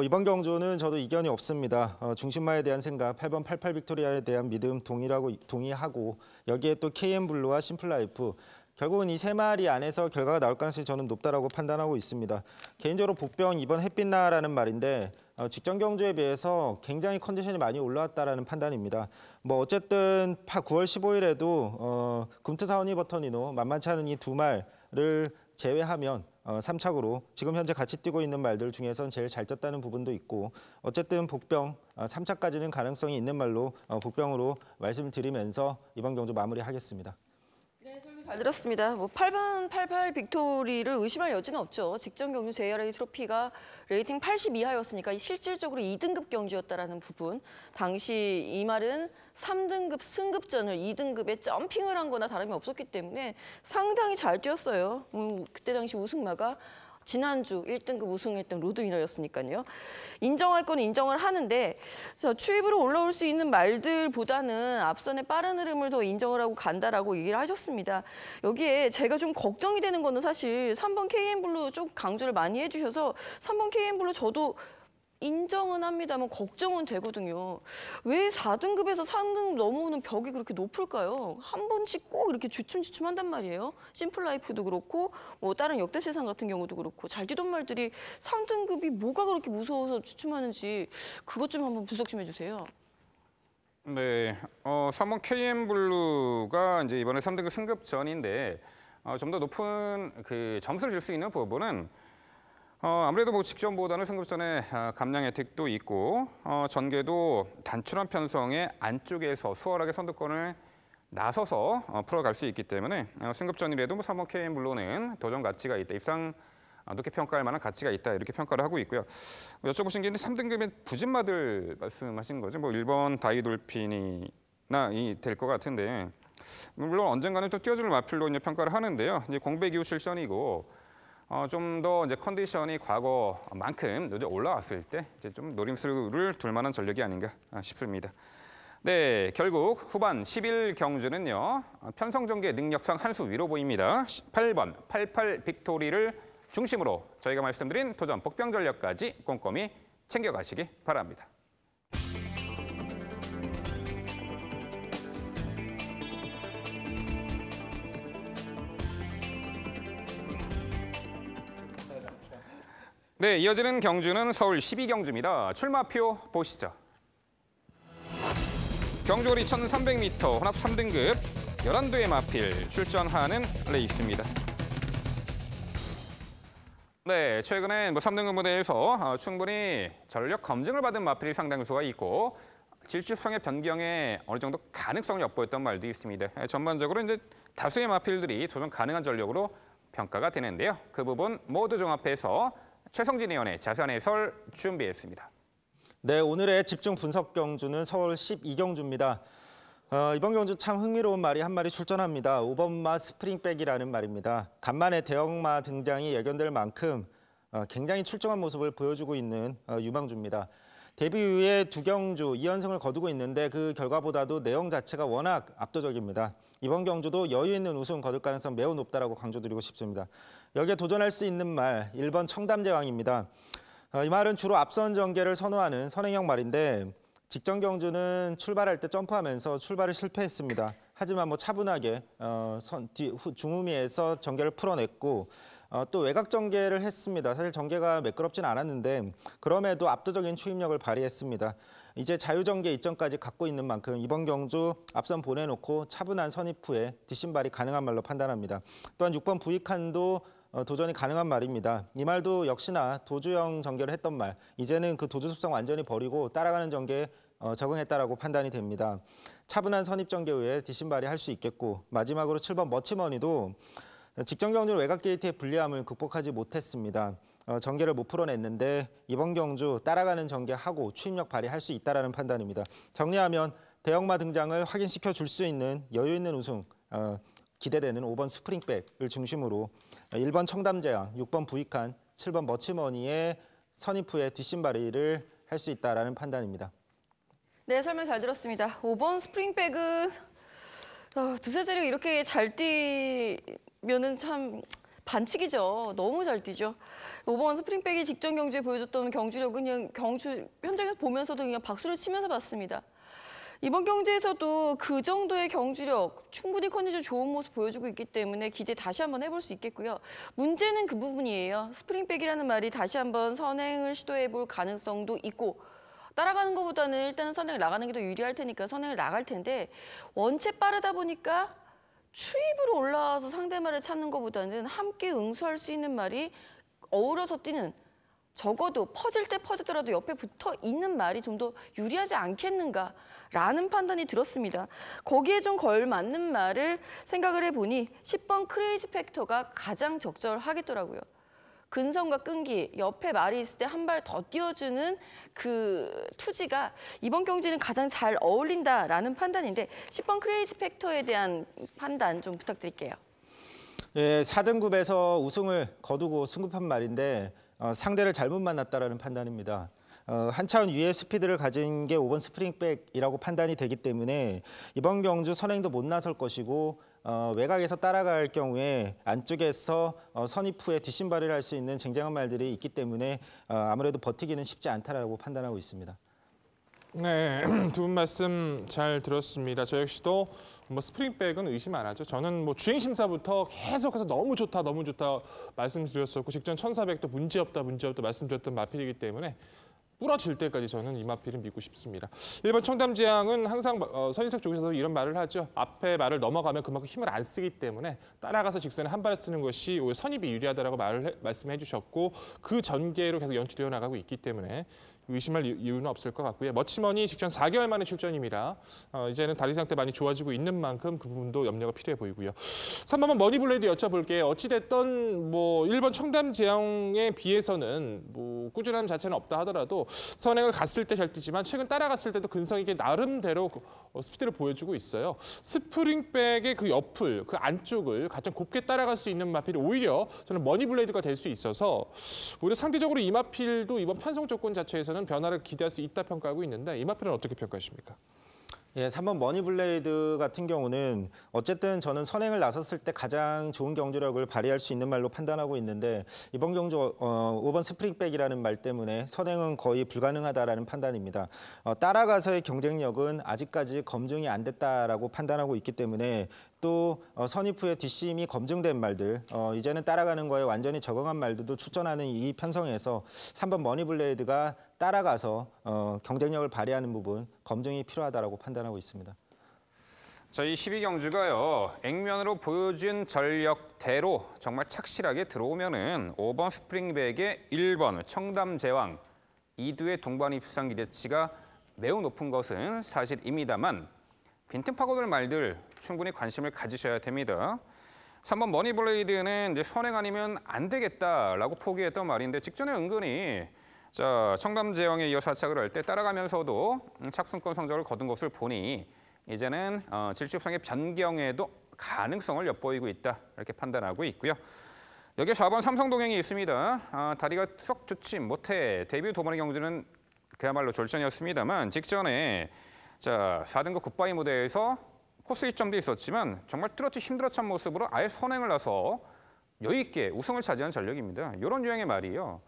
이번 경주는 저도 이견이 없습니다. 중심마에 대한 생각, 8번 88 빅토리아에 대한 믿음 동의하고 여기에 또 KM블루와 심플라이프 결국은 이 3마리 안에서 결과가 나올 가능성이 저는 높다라고 판단하고 있습니다. 개인적으로 복병 이번 햇빛나라는 말인데 직전 경주에 비해서 굉장히 컨디션이 많이 올라왔다라는 판단입니다. 뭐 어쨌든 9월 15일에도 금투사원이 버터니노 만만치 않은 이 2말을 제외하면 3착으로 지금 현재 같이 뛰고 있는 말들 중에선 제일 잘 쪘다는 부분도 있고 어쨌든 복병 3착까지는 가능성이 있는 말로 복병으로 말씀드리면서 이번 경주 마무리하겠습니다. 네, 설명 잘 들었습니다. 뭐 8번 88 빅토리를 의심할 여지는 없죠. 직전 경주 JRA 트로피가 레이팅 80 이하였으니까 실질적으로 2등급 경주였다라는 부분. 당시 이 말은 3등급 승급전을 2등급에 점핑을 한 거나 다름이 없었기 때문에 상당히 잘 뛰었어요. 그때 당시 우승마가 지난주 1등급 우승했던 로드위너였으니까요. 인정할 건 인정을 하는데 추입으로 올라올 수 있는 말들보다는 앞선의 빠른 흐름을 더 인정을 하고 간다라고 얘기를 하셨습니다. 여기에 제가 좀 걱정이 되는 거는 사실 3번 KM블루 좀 강조를 많이 해주셔서 3번 KM블루 저도 인정은 합니다만 걱정은 되거든요. 왜 4등급에서 3등급 넘어오는 벽이 그렇게 높을까요? 한 번씩 꼭 이렇게 주춤주춤한단 말이에요. 심플라이프도 그렇고 뭐 다른 역대세상 같은 경우도 그렇고 잘 뛰던 말들이 3등급이 뭐가 그렇게 무서워서 주춤하는지 그것 좀 한번 분석 좀 해주세요. 네, 3번 KM블루가 이제 이번에 3등급 승급전인데 좀 더 높은 그 점수를 줄 수 있는 부분은 아무래도 뭐 직전보다는 승급전에 감량 혜택도 있고 전개도 단출한 편성의 안쪽에서 수월하게 선두권을 나서서 풀어갈 수 있기 때문에 승급전이라도 뭐 3번 KM블루는 도전 가치가 있다. 입상 높게 평가할 만한 가치가 있다. 이렇게 평가를 하고 있고요. 여쭤보신 게 있는데 3등급의 부진마들 말씀하신 거죠. 뭐 1번 다이돌핀이나 될 것 같은데 물론 언젠가는 또 뛰어줄 마필로 이제 평가를 하는데요. 이제 공백 이후 실전이고 좀 더 이제 컨디션이 과거만큼 이제 올라왔을 때 이제 좀 노림수를 둘 만한 전력이 아닌가 싶습니다. 네, 결국 후반 10일 경주는요. 편성 전개 능력상 한 수 위로 보입니다. 8번 88 빅토리를 중심으로 저희가 말씀드린 도전 복병 전력까지 꼼꼼히 챙겨가시기 바랍니다. 네, 이어지는 경주는 서울 12경주입니다. 출마표 보시죠. 경주홀 2300m 혼합 3등급 11대의 마필 출전하는 레이스입니다. 네, 최근에 3등급 무대에서 충분히 전력 검증을 받은 마필이 상당수가 있고 질주성의 변경에 어느 정도 가능성을 엿보였던 말도 있습니다. 전반적으로 이제 다수의 마필들이 도전 가능한 전력으로 평가가 되는데요. 그 부분 모두 종합해서 최성진 의원의 자세한 해설 준비했습니다. 네, 오늘의 집중 분석 경주는 서울 12경주입니다. 이번 경주 참 흥미로운 말이 한 마리 출전합니다. 5번마 스프링백이라는 말입니다. 간만에 대형마 등장이 예견될 만큼 굉장히 출중한 모습을 보여주고 있는 유망주입니다. 데뷔 이후에 2경주 2연승을 거두고 있는데 그 결과보다도 내용 자체가 워낙 압도적입니다. 이번 경주도 여유 있는 우승 거둘 가능성 매우 높다라고 강조드리고 싶습니다. 여기에 도전할 수 있는 말 1번 청담제왕입니다. 이 말은 주로 앞선 전개를 선호하는 선행형 말인데 직전 경주는 출발할 때 점프하면서 출발을 실패했습니다. 하지만 뭐 차분하게 중후미에서 전개를 풀어냈고 또 외곽 전개를 했습니다. 사실 전개가 매끄럽진 않았는데 그럼에도 압도적인 추임력을 발휘했습니다. 이제 자유전개 이점까지 갖고 있는 만큼 이번 경주 앞선 보내놓고 차분한 선입 후에 뒷심발이 가능한 말로 판단합니다. 또한 6번 부익한도 도전이 가능한 말입니다. 이 말도 역시나 도주형 전개를 했던 말. 이제는 그 도주 습성 완전히 버리고 따라가는 전개에 적응했다라고 판단이 됩니다. 차분한 선입 전개 후에 뒷심발이 할 수 있겠고 마지막으로 7번 머치머니도 직전 경주는 외곽 게이트의 불리함을 극복하지 못했습니다. 전개를 못 풀어냈는데 이번 경주 따라가는 전개하고 추임력 발휘할 수 있다라는 판단입니다. 정리하면 대형마 등장을 확인시켜 줄 수 있는 여유 있는 우승 기대되는 5번 스프링백을 중심으로 1번 청담제왕, 6번 부익한, 7번 머치머니의 선입 후에 뒷심발이를 할 수 있다라는 판단입니다. 네, 설명 잘 들었습니다. 5번 스프링백은 두세 자리가 이렇게 잘 뛰면은 참 반칙이죠. 너무 잘 뛰죠. 5번 스프링백이 직전 경주에 보여줬던 경주력은 그냥 경주 현장에서 보면서도 그냥 박수를 치면서 봤습니다. 이번 경기에서도 그 정도의 경주력, 충분히 컨디션 좋은 모습 보여주고 있기 때문에 기대 다시 한번 해볼 수 있겠고요. 문제는 그 부분이에요. 스프링백이라는 말이 다시 한번 선행을 시도해볼 가능성도 있고 따라가는 것보다는 일단은 선행을 나가는 게 더 유리할 테니까 선행을 나갈 텐데 원체 빠르다 보니까 추입으로 올라와서 상대말을 찾는 것보다는 함께 응수할 수 있는 말이 어우러서 뛰는 적어도 퍼질 때 퍼지더라도 옆에 붙어 있는 말이 좀 더 유리하지 않겠는가라는 판단이 들었습니다. 거기에 좀 걸맞는 말을 생각을 해보니 10번 크레이지 팩터가 가장 적절하겠더라고요. 근성과 끈기, 옆에 말이 있을 때 한 발 더 띄워주는 그 투지가 이번 경기는 가장 잘 어울린다라는 판단인데 10번 크레이지 팩터에 대한 판단 좀 부탁드릴게요. 예, 4등급에서 우승을 거두고 승급한 말인데 상대를 잘못 만났다라는 판단입니다. 한 차원 위의 스피드를 가진 게 5번 스프링백이라고 판단이 되기 때문에 이번 경주 선행도 못 나설 것이고 외곽에서 따라갈 경우에 안쪽에서 선입 후에 뒷심발을 할 수 있는 쟁쟁한 말들이 있기 때문에 아무래도 버티기는 쉽지 않다라고 판단하고 있습니다. 네, 두 분 말씀 잘 들었습니다. 저 역시도 뭐 스프링백은 의심 안 하죠. 저는 뭐 주행 심사부터 계속해서 너무 좋다 말씀드렸었고 직전 1400도 문제없다 말씀드렸던 마필이기 때문에 부러질 때까지 저는 이 마필은 믿고 싶습니다. 1번 청담재앙은 항상 선인석 쪽에서도 이런 말을 하죠. 앞에 말을 넘어가면 그만큼 힘을 안 쓰기 때문에 따라가서 직선에 한 발을 쓰는 것이 오히려 선입이 유리하다라고 말씀해 주셨고 그 전개로 계속 연출되어 나가고 있기 때문에 의심할 이유는 없을 것 같고요. 머치머니 직전 4개월 만에 출전입니다. 이제는 다리 상태 많이 좋아지고 있는 만큼 그 부분도 염려가 필요해 보이고요. 3번은 머니블레이드 여쭤볼게요. 어찌됐든 뭐 1번 청담재앙에 비해서는 뭐 꾸준함 자체는 없다 하더라도 선행을 갔을 때 잘 뛰지만 최근 따라갔을 때도 근성 있게 나름대로 스피드를 보여주고 있어요. 스프링백의 그 옆을, 그 안쪽을 가장 곱게 따라갈 수 있는 마필이 오히려 저는 머니블레이드가 될 수 있어서 오히려 상대적으로 이 마필도 이번 편성 조건 자체에서는 변화를 기대할 수 있다 평가하고 있는데 이 마필은 어떻게 평가하십니까? 예, 3번 머니블레이드 같은 경우는 어쨌든 저는 선행을 나섰을 때 가장 좋은 경주력을 발휘할 수 있는 말로 판단하고 있는데 이번 경주 5번 스프링백이라는 말 때문에 선행은 거의 불가능하다라는 판단입니다. 따라가서의 경쟁력은 아직까지 검증이 안 됐다라고 판단하고 있기 때문에 또 선입 후에 뒷심이 검증된 말들, 이제는 따라가는 거에 완전히 적응한 말들도 출전하는 이 편성에서 3번 머니블레이드가 따라가서 경쟁력을 발휘하는 부분 검증이 필요하다고 판단하고 있습니다. 저희 12경주가요. 액면으로 보여준 전력대로 정말 착실하게 들어오면은 5번 스프링백의 1번 청담제왕 이두의 동반 입상 기대치가 매우 높은 것은 사실입니다만 빈틈 파고들 말들 충분히 관심을 가지셔야 됩니다. 3번 머니블레이드는 이제 선행 아니면 안 되겠다라고 포기했던 말인데 직전에 은근히 청담제왕에 이어 사착을 할 때 따라가면서도 착승권 성적을 거둔 것을 보니 이제는 질주성의 변경에도 가능성을 엿보이고 있다 이렇게 판단하고 있고요. 여기에 4번 삼성동행이 있습니다. 다리가 썩 좋지 못해 데뷔 두 번의 경주는 그야말로 졸전이었습니다만 직전에 4등급 굿바이 무대에서 코스 이점도 있었지만 정말 뚜렷이 힘들었던 모습으로 아예 선행을 나서 여유 있게 우승을 차지한 전력입니다. 이런 유형의 말이에요.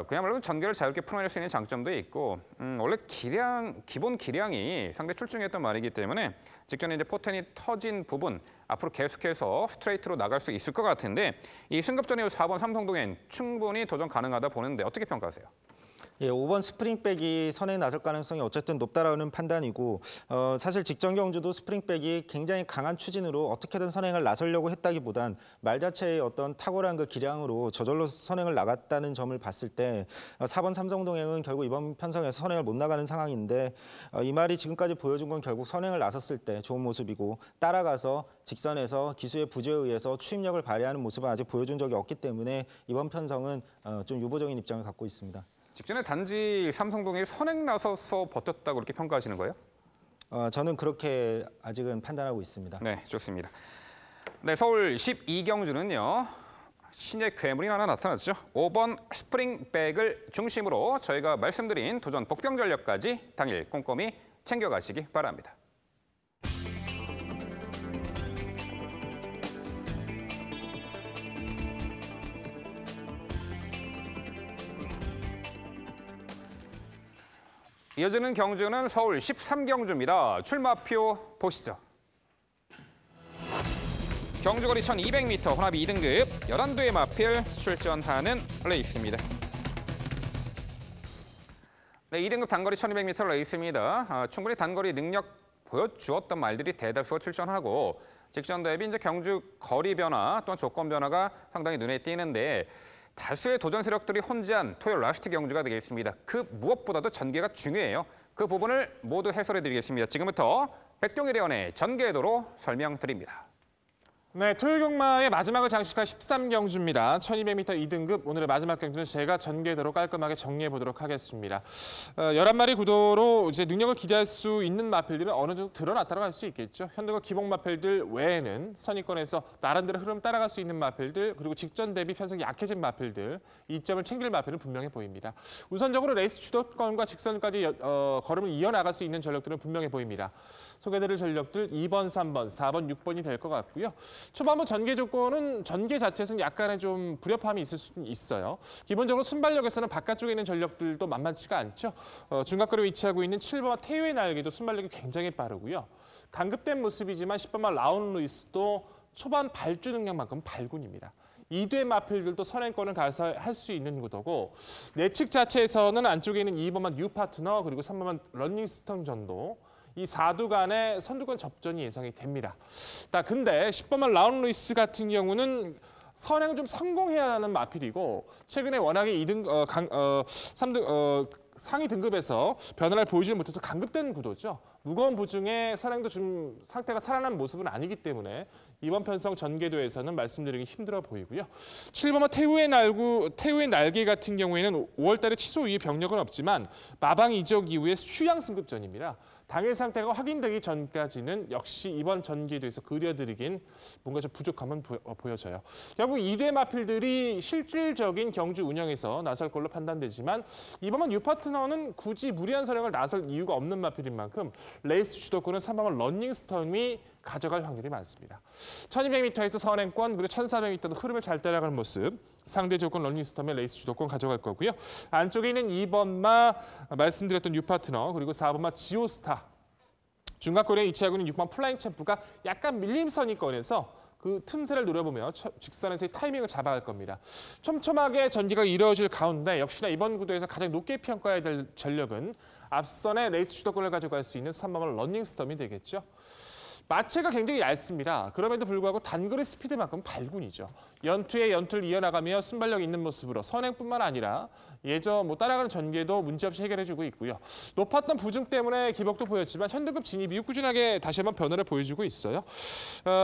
그야말로 전개를 자유롭게 풀어낼 수 있는 장점도 있고 원래 기본 기량이 상당히 출중했던 말이기 때문에 직전에 이제 포텐이 터진 부분 앞으로 계속해서 스트레이트로 나갈 수 있을 것 같은데 이 승급전에 4번 삼성동행 충분히 도전 가능하다 보는데 어떻게 평가하세요? 예, 5번 스프링백이 선행에 나설 가능성이 어쨌든 높다라는 판단이고 사실 직전 경주도 스프링백이 굉장히 강한 추진으로 어떻게든 선행을 나서려고 했다기보단 말 자체의 어떤 탁월한 그 기량으로 저절로 선행을 나갔다는 점을 봤을 때 4번 삼성동행은 결국 이번 편성에서 선행을 못 나가는 상황인데 이 말이 지금까지 보여준 건 결국 선행을 나섰을 때 좋은 모습이고 따라가서 직선에서 기수의 부재에 의해서 추임력을 발휘하는 모습은 아직 보여준 적이 없기 때문에 이번 편성은 좀 유보적인 입장을 갖고 있습니다. 직전에 단지 삼성동행이 선행 나서서 버텼다고 그렇게 평가하시는 거예요? 저는 그렇게 아직은 판단하고 있습니다. 네, 좋습니다. 네, 서울 12경주는요. 신의 괴물이 하나 나타났죠. 5번 스프링백을 중심으로 저희가 말씀드린 도전 복병 전력까지 당일 꼼꼼히 챙겨가시기 바랍니다. 이어지는 경주는 서울 13경주입니다. 출마표 보시죠. 경주거리 1200m 혼합 2등급 11두의 마필 출전하는 레이스입니다. 네, 2등급 단거리 1200m 레이스입니다. 충분히 단거리 능력 보여주었던 말들이 대다수가 출전하고 직전 대비 이제 경주 거리 변화 또한 조건 변화가 상당히 눈에 띄는데 다수의 도전 세력들이 혼재한 토요일 라스트 경주가 되겠습니다. 그 무엇보다도 전개가 중요해요. 그 부분을 모두 해설해드리겠습니다. 지금부터 백종일 의원의 전개도로 설명드립니다. 네, 토요일 경마의 마지막을 장식할 13경주입니다. 1200m 2등급 오늘의 마지막 경주는 제가 전개도로 깔끔하게 정리해 보도록 하겠습니다. 11마리 구도로 이제 능력을 기대할 수 있는 마필들은 어느 정도 드러났다고 할 수 있겠죠. 현대급 기복 마필들 외에는 선의권에서 나름대로 흐름 따라갈 수 있는 마필들 그리고 직전 대비 편성이 약해진 마필들 이점을 챙길 마필은 분명해 보입니다. 우선적으로 레이스 주도권과 직선까지 걸음을 이어나갈 수 있는 전력들은 분명해 보입니다. 소개드릴 전력들 2번, 3번, 4번, 6번이 될 것 같고요. 초반부 전개 조건은 전개 자체에서는 약간의 좀 불협화음이 있을 수는 있어요. 기본적으로 순발력에서는 바깥쪽에 있는 전력들도 만만치가 않죠. 중간거리에 위치하고 있는 7번 태유의 날개도 순발력이 굉장히 빠르고요. 강급된 모습이지만 10번만 라운 루이스도 초반 발주 능력만큼 발군입니다. 2두의 마필들도 선행권을 가서 할 수 있는 구도고 내측 자체에서는 안쪽에 있는 2번만 뉴 파트너 그리고 3번만 런닝스톤 전도 이 4두 간의 선두권 접전이 예상이 됩니다. 근데 10번만 라운 루이스 같은 경우는 선행을 좀 성공해야 하는 마필이고 최근에 워낙에 3등 상위 등급에서 변화를 보이지 못해서 강급된 구도죠. 무거운 부중에 선행도 좀 상태가 살아난 모습은 아니기 때문에 이번 편성 전개도에서는 말씀드리기 힘들어 보이고요. 7번마 태우의 날개 같은 경우에는 5월 달에 취소 이후 병력은 없지만 마방 이적 이후에 휴양 승급전입니다. 당일 상태가 확인되기 전까지는 역시 이번 전개도에서 그려드리긴 뭔가 좀 부족함은 보여져요. 결국 2대 마필들이 실질적인 경주 운영에서 나설 걸로 판단되지만 이번만 뉴파트너는 굳이 무리한 선행을 나설 이유가 없는 마필인 만큼 레이스 주도권은 3번만 런닝스톰이 가져갈 확률이 많습니다. 1200m에서 선행권 그리고 1400m도 흐름을 잘 따라가는 모습. 상대 조건 런닝스톰의 레이스 주도권 가져갈 거고요. 안쪽에 있는 2번마 말씀드렸던 뉴파트너 그리고 4번마 지오스타. 중간거리에 위치하고 있는 6번 플라잉 챔프가 약간 밀림선이권에서 그 틈새를 노려보며 직선에서의 타이밍을 잡아갈 겁니다. 촘촘하게 전개가 이루어질 가운데 역시나 이번 구도에서 가장 높게 평가해야 될 전력은 앞선의 레이스 주도권을 가져갈 수 있는 3번마 런닝스톰이 되겠죠. 마체가 굉장히 얇습니다. 그럼에도 불구하고 단거리 스피드만큼 발군이죠. 연투에 연투를 이어나가며 순발력 있는 모습으로 선행뿐만 아니라 예전 따라가는 전개도 문제없이 해결해주고 있고요. 높았던 부중 때문에 기복도 보였지만 현대급 진입 이후 꾸준하게 다시 한번 변화를 보여주고 있어요.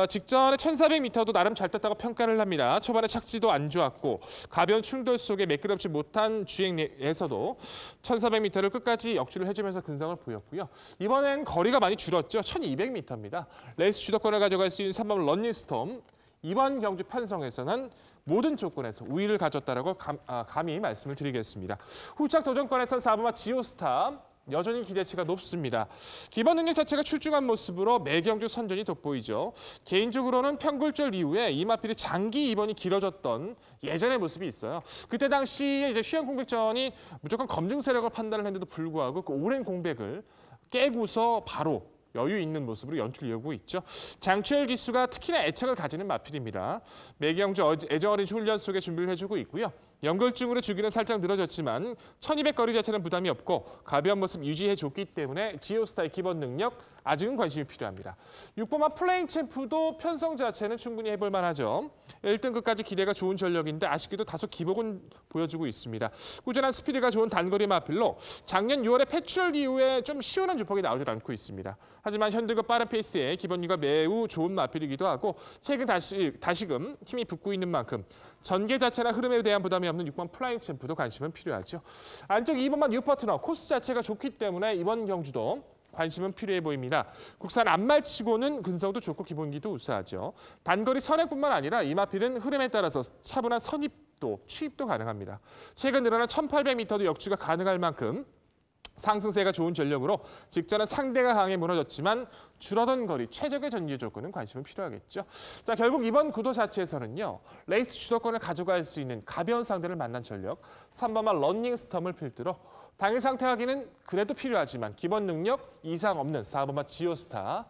직전에 1400m도 나름 잘 떴다고 평가를 합니다. 초반에 착지도 안 좋았고 가벼운 충돌 속에 매끄럽지 못한 주행에서도 1400m를 끝까지 역주를 해주면서 근성을 보였고요. 이번엔 거리가 많이 줄었죠. 1200m입니다. 레이스 주도권을 가져갈 수 있는 3번 런닝스톰. 이번 경주 편성에서는 모든 조건에서 우위를 가졌다라고 감히 말씀을 드리겠습니다. 후착 도전권에선 4번마 지오스타. 여전히 기대치가 높습니다. 기본 능력 자체가 출중한 모습으로 매경주 선전이 돋보이죠. 개인적으로는 평굴절 이후에 이 마필이 장기 입원이 길어졌던 예전의 모습이 있어요. 그때 당시에 이제 휴양 공백전이 무조건 검증 세력을 판단을 했는데도 불구하고 그 오랜 공백을 깨고서 바로 여유 있는 모습으로 연출을 이어오고 있죠. 장추열 기수가 특히나 애착을 가지는 마필입니다. 매경주 애정어린 훈련 속에 준비를 해주고 있고요. 연결증으로 주기는 살짝 늘어졌지만 1200 거리 자체는 부담이 없고 가벼운 모습 유지해줬기 때문에 지오스타의 기본 능력 아직은 관심이 필요합니다. 6번마 플레잉 챔프도 편성 자체는 충분히 해볼 만하죠. 1등급까지 기대가 좋은 전력인데 아쉽게도 다소 기복은 보여주고 있습니다. 꾸준한 스피드가 좋은 단거리 마필로 작년 6월에 패출혈 이후에 좀 시원한 주폭이 나오질 않고 있습니다. 하지만 현대급 빠른 페이스에 기본기가 매우 좋은 마필이기도 하고 최근 다시금 힘이 붙고 있는 만큼 전개 자체나 흐름에 대한 부담이 없는 6번 플라잉 챔프도 관심은 필요하죠. 안쪽 2번만 뉴파트너 코스 자체가 좋기 때문에 이번 경주도 관심은 필요해 보입니다. 국산 안말치고는 근성도 좋고 기본기도 우수하죠. 단거리 선행뿐만 아니라 이 마필은 흐름에 따라서 차분한 선입도, 취입도 가능합니다. 최근 늘어난 1800m도 역주가 가능할 만큼 상승세가 좋은 전력으로 직전은 상대가 강해 무너졌지만 줄어든 거리, 최적의 전개 조건은 관심은 필요하겠죠. 자, 결국 이번 구도 자체에서는요. 레이스 주도권을 가져갈 수 있는 가벼운 상대를 만난 전력 3번마 런닝스톰을 필두로 당일 상태 확인은 그래도 필요하지만 기본 능력 이상 없는 4번마 지오스타,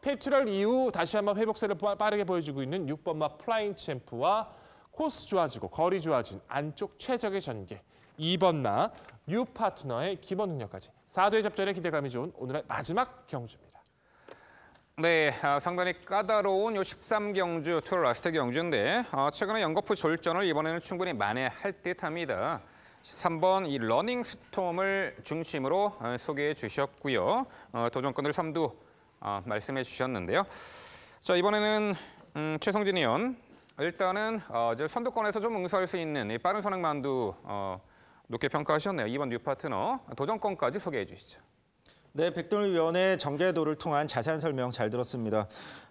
페이트럴 이후 다시 한번 회복세를 빠르게 보여주고 있는 6번마 플라잉 챔프와 코스 좋아지고 거리 좋아진 안쪽 최적의 전개, 2번마 뉴 파트너의 기본 능력까지 4도의 접전에 기대감이 좋은 오늘의 마지막 경주입니다. 네, 상당히 까다로운 요 13경주 투어 라스트 경주인데 최근에 연거푸 졸전을 이번에는 충분히 만회할 듯합니다. 3번 이 러닝 스톰을 중심으로 소개해 주셨고요. 도전권을 3두 말씀해 주셨는데요. 자, 이번에는 최성진 의원, 일단은 이제 선두권에서 좀 응수할 수 있는 이 빠른 선행만두 높게 평가하셨네요. 2번 뉴 파트너 도전권까지 소개해 주시죠. 네, 백동일 위원의 전개도를 통한 자세한 설명 잘 들었습니다.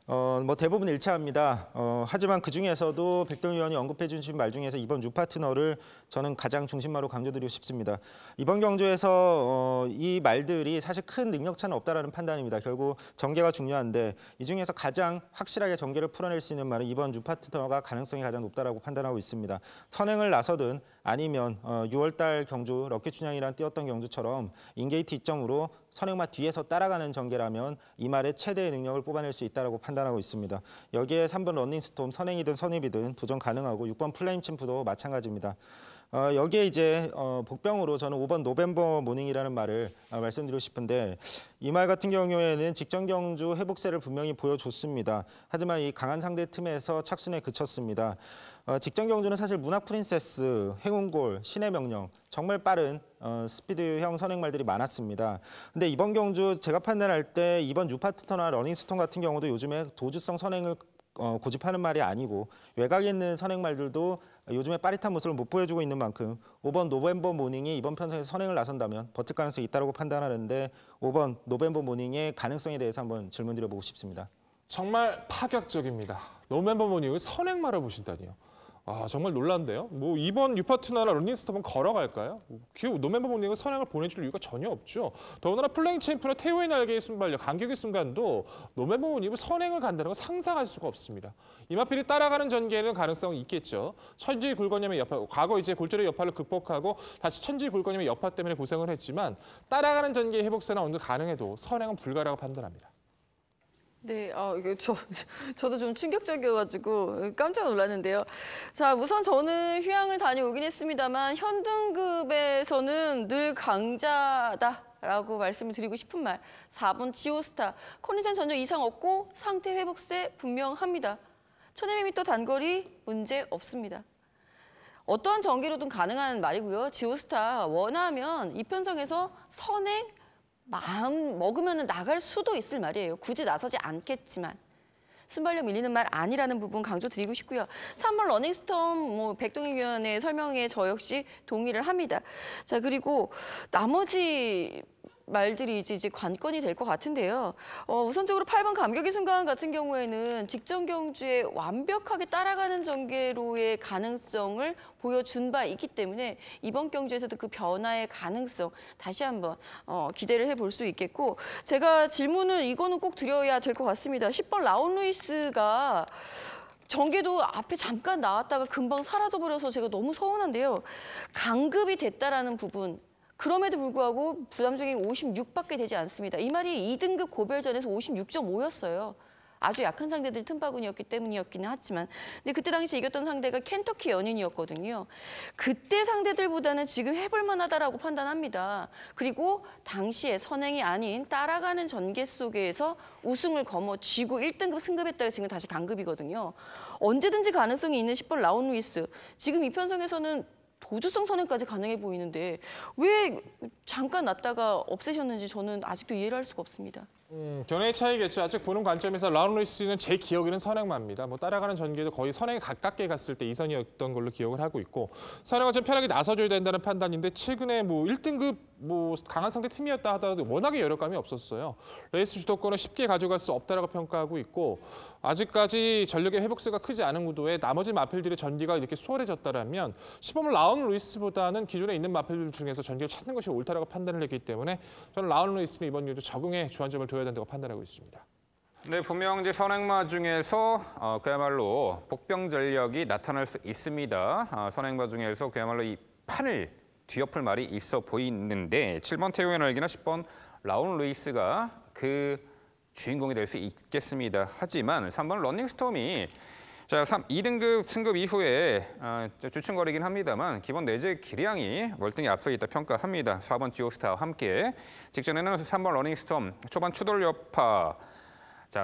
뭐 대부분 일치합니다. 하지만 그중에서도 백동일 위원이 언급해 주신 말 중에서 이번 뉴 파트너를 저는 가장 중심마로 강조드리고 싶습니다. 이번 경주에서 이 말들이 사실 큰 능력 차는 없다라는 판단입니다. 결국 전개가 중요한데 이 중에서 가장 확실하게 전개를 풀어낼 수 있는 말은 이번 뉴 파트너가 가능성이 가장 높다라고 판단하고 있습니다. 선행을 나서든 아니면 6월달 경주 럭키춘향이란 뛰었던 경주처럼 인게이트 이점으로 선행마 뒤에서 따라가는 전개라면 이 말의 최대의 능력을 뽑아낼 수 있다고 판단하고 있습니다. 여기에 3번 러닝스톰, 선행이든 선입이든 도전 가능하고 6번 플레임 챔프도 마찬가지입니다. 여기에 이제 복병으로 저는 5번 노벤버 모닝이라는 말을 말씀드리고 싶은데 이 말 같은 경우에는 직전 경주 회복세를 분명히 보여줬습니다. 하지만 이 강한 상대 틈에서 착순에 그쳤습니다. 직전 경주는 사실 문학 프린세스, 행운골, 신의 명령 정말 빠른 스피드형 선행말들이 많았습니다. 근데 이번 경주 제가 판단할 때 이번 뉴파트너나 러닝스톤 같은 경우도 요즘에 도주성 선행을 고집하는 말이 아니고 외곽에 있는 선행말들도 요즘에 빠릿한 모습을 못 보여주고 있는 만큼 5번 노벤버 모닝이 이번 편성에서 선행을 나선다면 버틸 가능성이 있다고 판단하는데 5번 노벤버 모닝의 가능성에 대해서 한번 질문드려보고 싶습니다. 정말 파격적입니다. 노멤버 모닝을 선행말을 보신다니요. 정말 놀란데요. 뭐 이번 뉴파트너나 런닝스톱은 걸어갈까요? 노멤버 모닝은 선행을 보내줄 이유가 전혀 없죠. 더군다나 플레잉 챔프나 태호의 날개의 순발력, 간격의 순간도 노멤버 모닝은 선행을 간다는 걸 상상할 수가 없습니다. 이마필이 따라가는 전개에는 가능성이 있겠죠. 천지 굴건염의 여파, 과거 이제 골절의 여파를 극복하고 다시 천지 굴건염의 여파 때문에 고생을 했지만 따라가는 전개의 회복세나 어느 정도 가능해도 선행은 불가라고 판단합니다. 네, 이거 저도 좀 충격적이어가지고 깜짝 놀랐는데요. 자, 우선 저는 휴양을 다녀오긴 했습니다만 현등급에서는 늘 강자다라고 말씀을 드리고 싶은 말. 4번 지오스타, 컨디션 전혀 이상 없고 상태 회복세 분명합니다. 1200m 단거리 문제 없습니다. 어떠한 전개로든 가능한 말이고요. 지오스타 원하면 이편성에서 선행, 마음 먹으면 나갈 수도 있을 말이에요. 굳이 나서지 않겠지만. 순발력 밀리는 말 아니라는 부분 강조드리고 싶고요. 3번 러닝스톰 백동일 위원의 설명에 저 역시 동의를 합니다. 자, 그리고 나머지 말들이 이제 관건이 될 것 같은데요. 우선적으로 8번 감격의 순간 같은 경우에는 직전 경주에 완벽하게 따라가는 전개로의 가능성을 보여준 바 있기 때문에 이번 경주에서도 그 변화의 가능성 다시 한번 기대를 해볼 수 있겠고, 제가 질문을 이거는 꼭 드려야 될 것 같습니다. 10번 라온 루이스가 전개도 앞에 잠깐 나왔다가 금방 사라져버려서 제가 너무 서운한데요. 강급이 됐다라는 부분, 그럼에도 불구하고 부담 중에 56밖에 되지 않습니다. 이 말이 2등급 고별전에서 56.5였어요. 아주 약한 상대들이 틈바구니였기 때문이었기는 하지만. 근데 그때 당시 이겼던 상대가 켄터키 연인이었거든요. 그때 상대들보다는 지금 해볼 만하다라고 판단합니다. 그리고 당시에 선행이 아닌 따라가는 전개 속에서 우승을 거머쥐고 1등급 승급했다가 지금 다시 강급이거든요. 언제든지 가능성이 있는 10번 라온 루이스. 지금 이 편성에서는 도주성 선행까지 가능해 보이는데 왜 잠깐 났다가 없애셨는지 저는 아직도 이해를 할 수가 없습니다. 견해의 차이겠죠. 아직 보는 관점에서 라온 루이스는 제 기억에는 선행마입니다. 따라가는 전개도 거의 선행에 가깝게 갔을 때 2선이었던 걸로 기억을 하고 있고, 선행을 좀 편하게 나서줘야 된다는 판단인데 최근에 1등급 강한 상대 팀이었다 하더라도 워낙에 여력감이 없었어요. 레이스 주도권을 쉽게 가져갈 수 없다라고 평가하고 있고, 아직까지 전력의 회복세가 크지 않은 구도에 나머지 마필들의 전개가 이렇게 수월해졌다면 10번 라온 루이스보다는 기존에 있는 마필들 중에서 전개를 찾는 것이 옳다라고 판단을 했기 때문에 저는 라온 루이스는 이번 경주 적응에 주안점을 둬야 된다고 판단하고 있습니다. 네, 분명 이제 선행마 중에서 그야말로 복병 전력이 나타날 수 있습니다. 선행마 중에서 그야말로 이 판을 뒤엎을 말이 있어 보이는데 7번 태우의 날개나 10번 라운 루이스가 그 주인공이 될 수 있겠습니다. 하지만 3번 러닝스톰이 2등급 승급 이후에 주춤거리긴 합니다만 기본 내재 기량이 월등히 앞서 있다 평가합니다. 4번 듀오스타와 함께 직전에는 3번 러닝스톰 초반 추돌 여파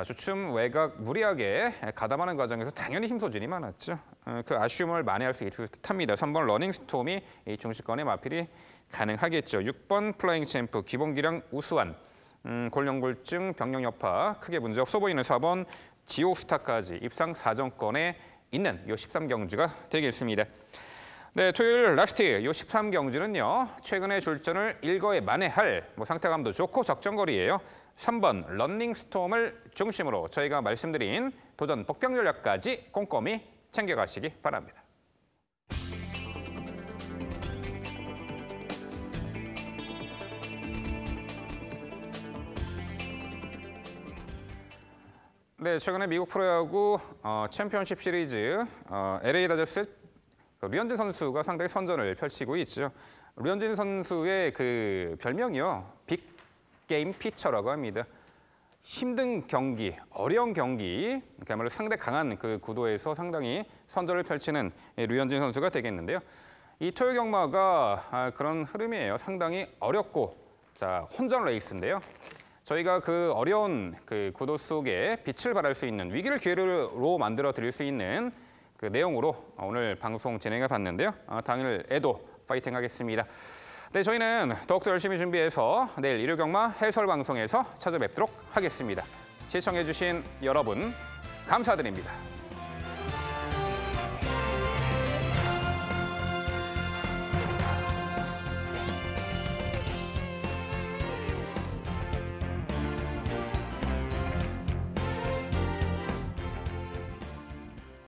주춤 외곽 무리하게 가담하는 과정에서 당연히 힘 소진이 많았죠. 그 아쉬움을 만회할 수 있을 듯합니다. 3번 러닝스톰이 이 중시권에 마필이 가능하겠죠. 6번 플라잉 챔프 기본 기량 우수한 골연골증 병력 여파 크게 문제 없어 보이는 4번 지오스타까지 입상 사정권에 있는 요 13경주가 되겠습니다. 네, 토요일 라스트 요 13경주는요. 최근에 출전을 일거에 만회할 상태감도 좋고 적정거리예요. 3번 런닝스톰을 중심으로 저희가 말씀드린 도전 복병 전략까지 꼼꼼히 챙겨가시기 바랍니다. 네, 최근에 미국 프로야구 챔피언십 시리즈 LA 다저스 류현진 선수가 상당히 선전을 펼치고 있죠. 류현진 선수의 그 별명이요. 빅게임 피처라고 합니다. 힘든 경기, 어려운 경기, 그야말로 상대 강한 그 구도에서 상당히 선전을 펼치는 류현진 선수가 되겠는데요. 이 토요 경마가 그런 흐름이에요. 상당히 어렵고 혼전 레이스인데요. 저희가 그 어려운 그 구도 속에 빛을 발할 수 있는 위기를 기회로 만들어 드릴 수 있는 그 내용으로 오늘 방송 진행해 봤는데요. 당일에도 파이팅 하겠습니다. 네, 저희는 더욱더 열심히 준비해서 내일 일요 경마 해설 방송에서 찾아뵙도록 하겠습니다. 시청해 주신 여러분 감사드립니다.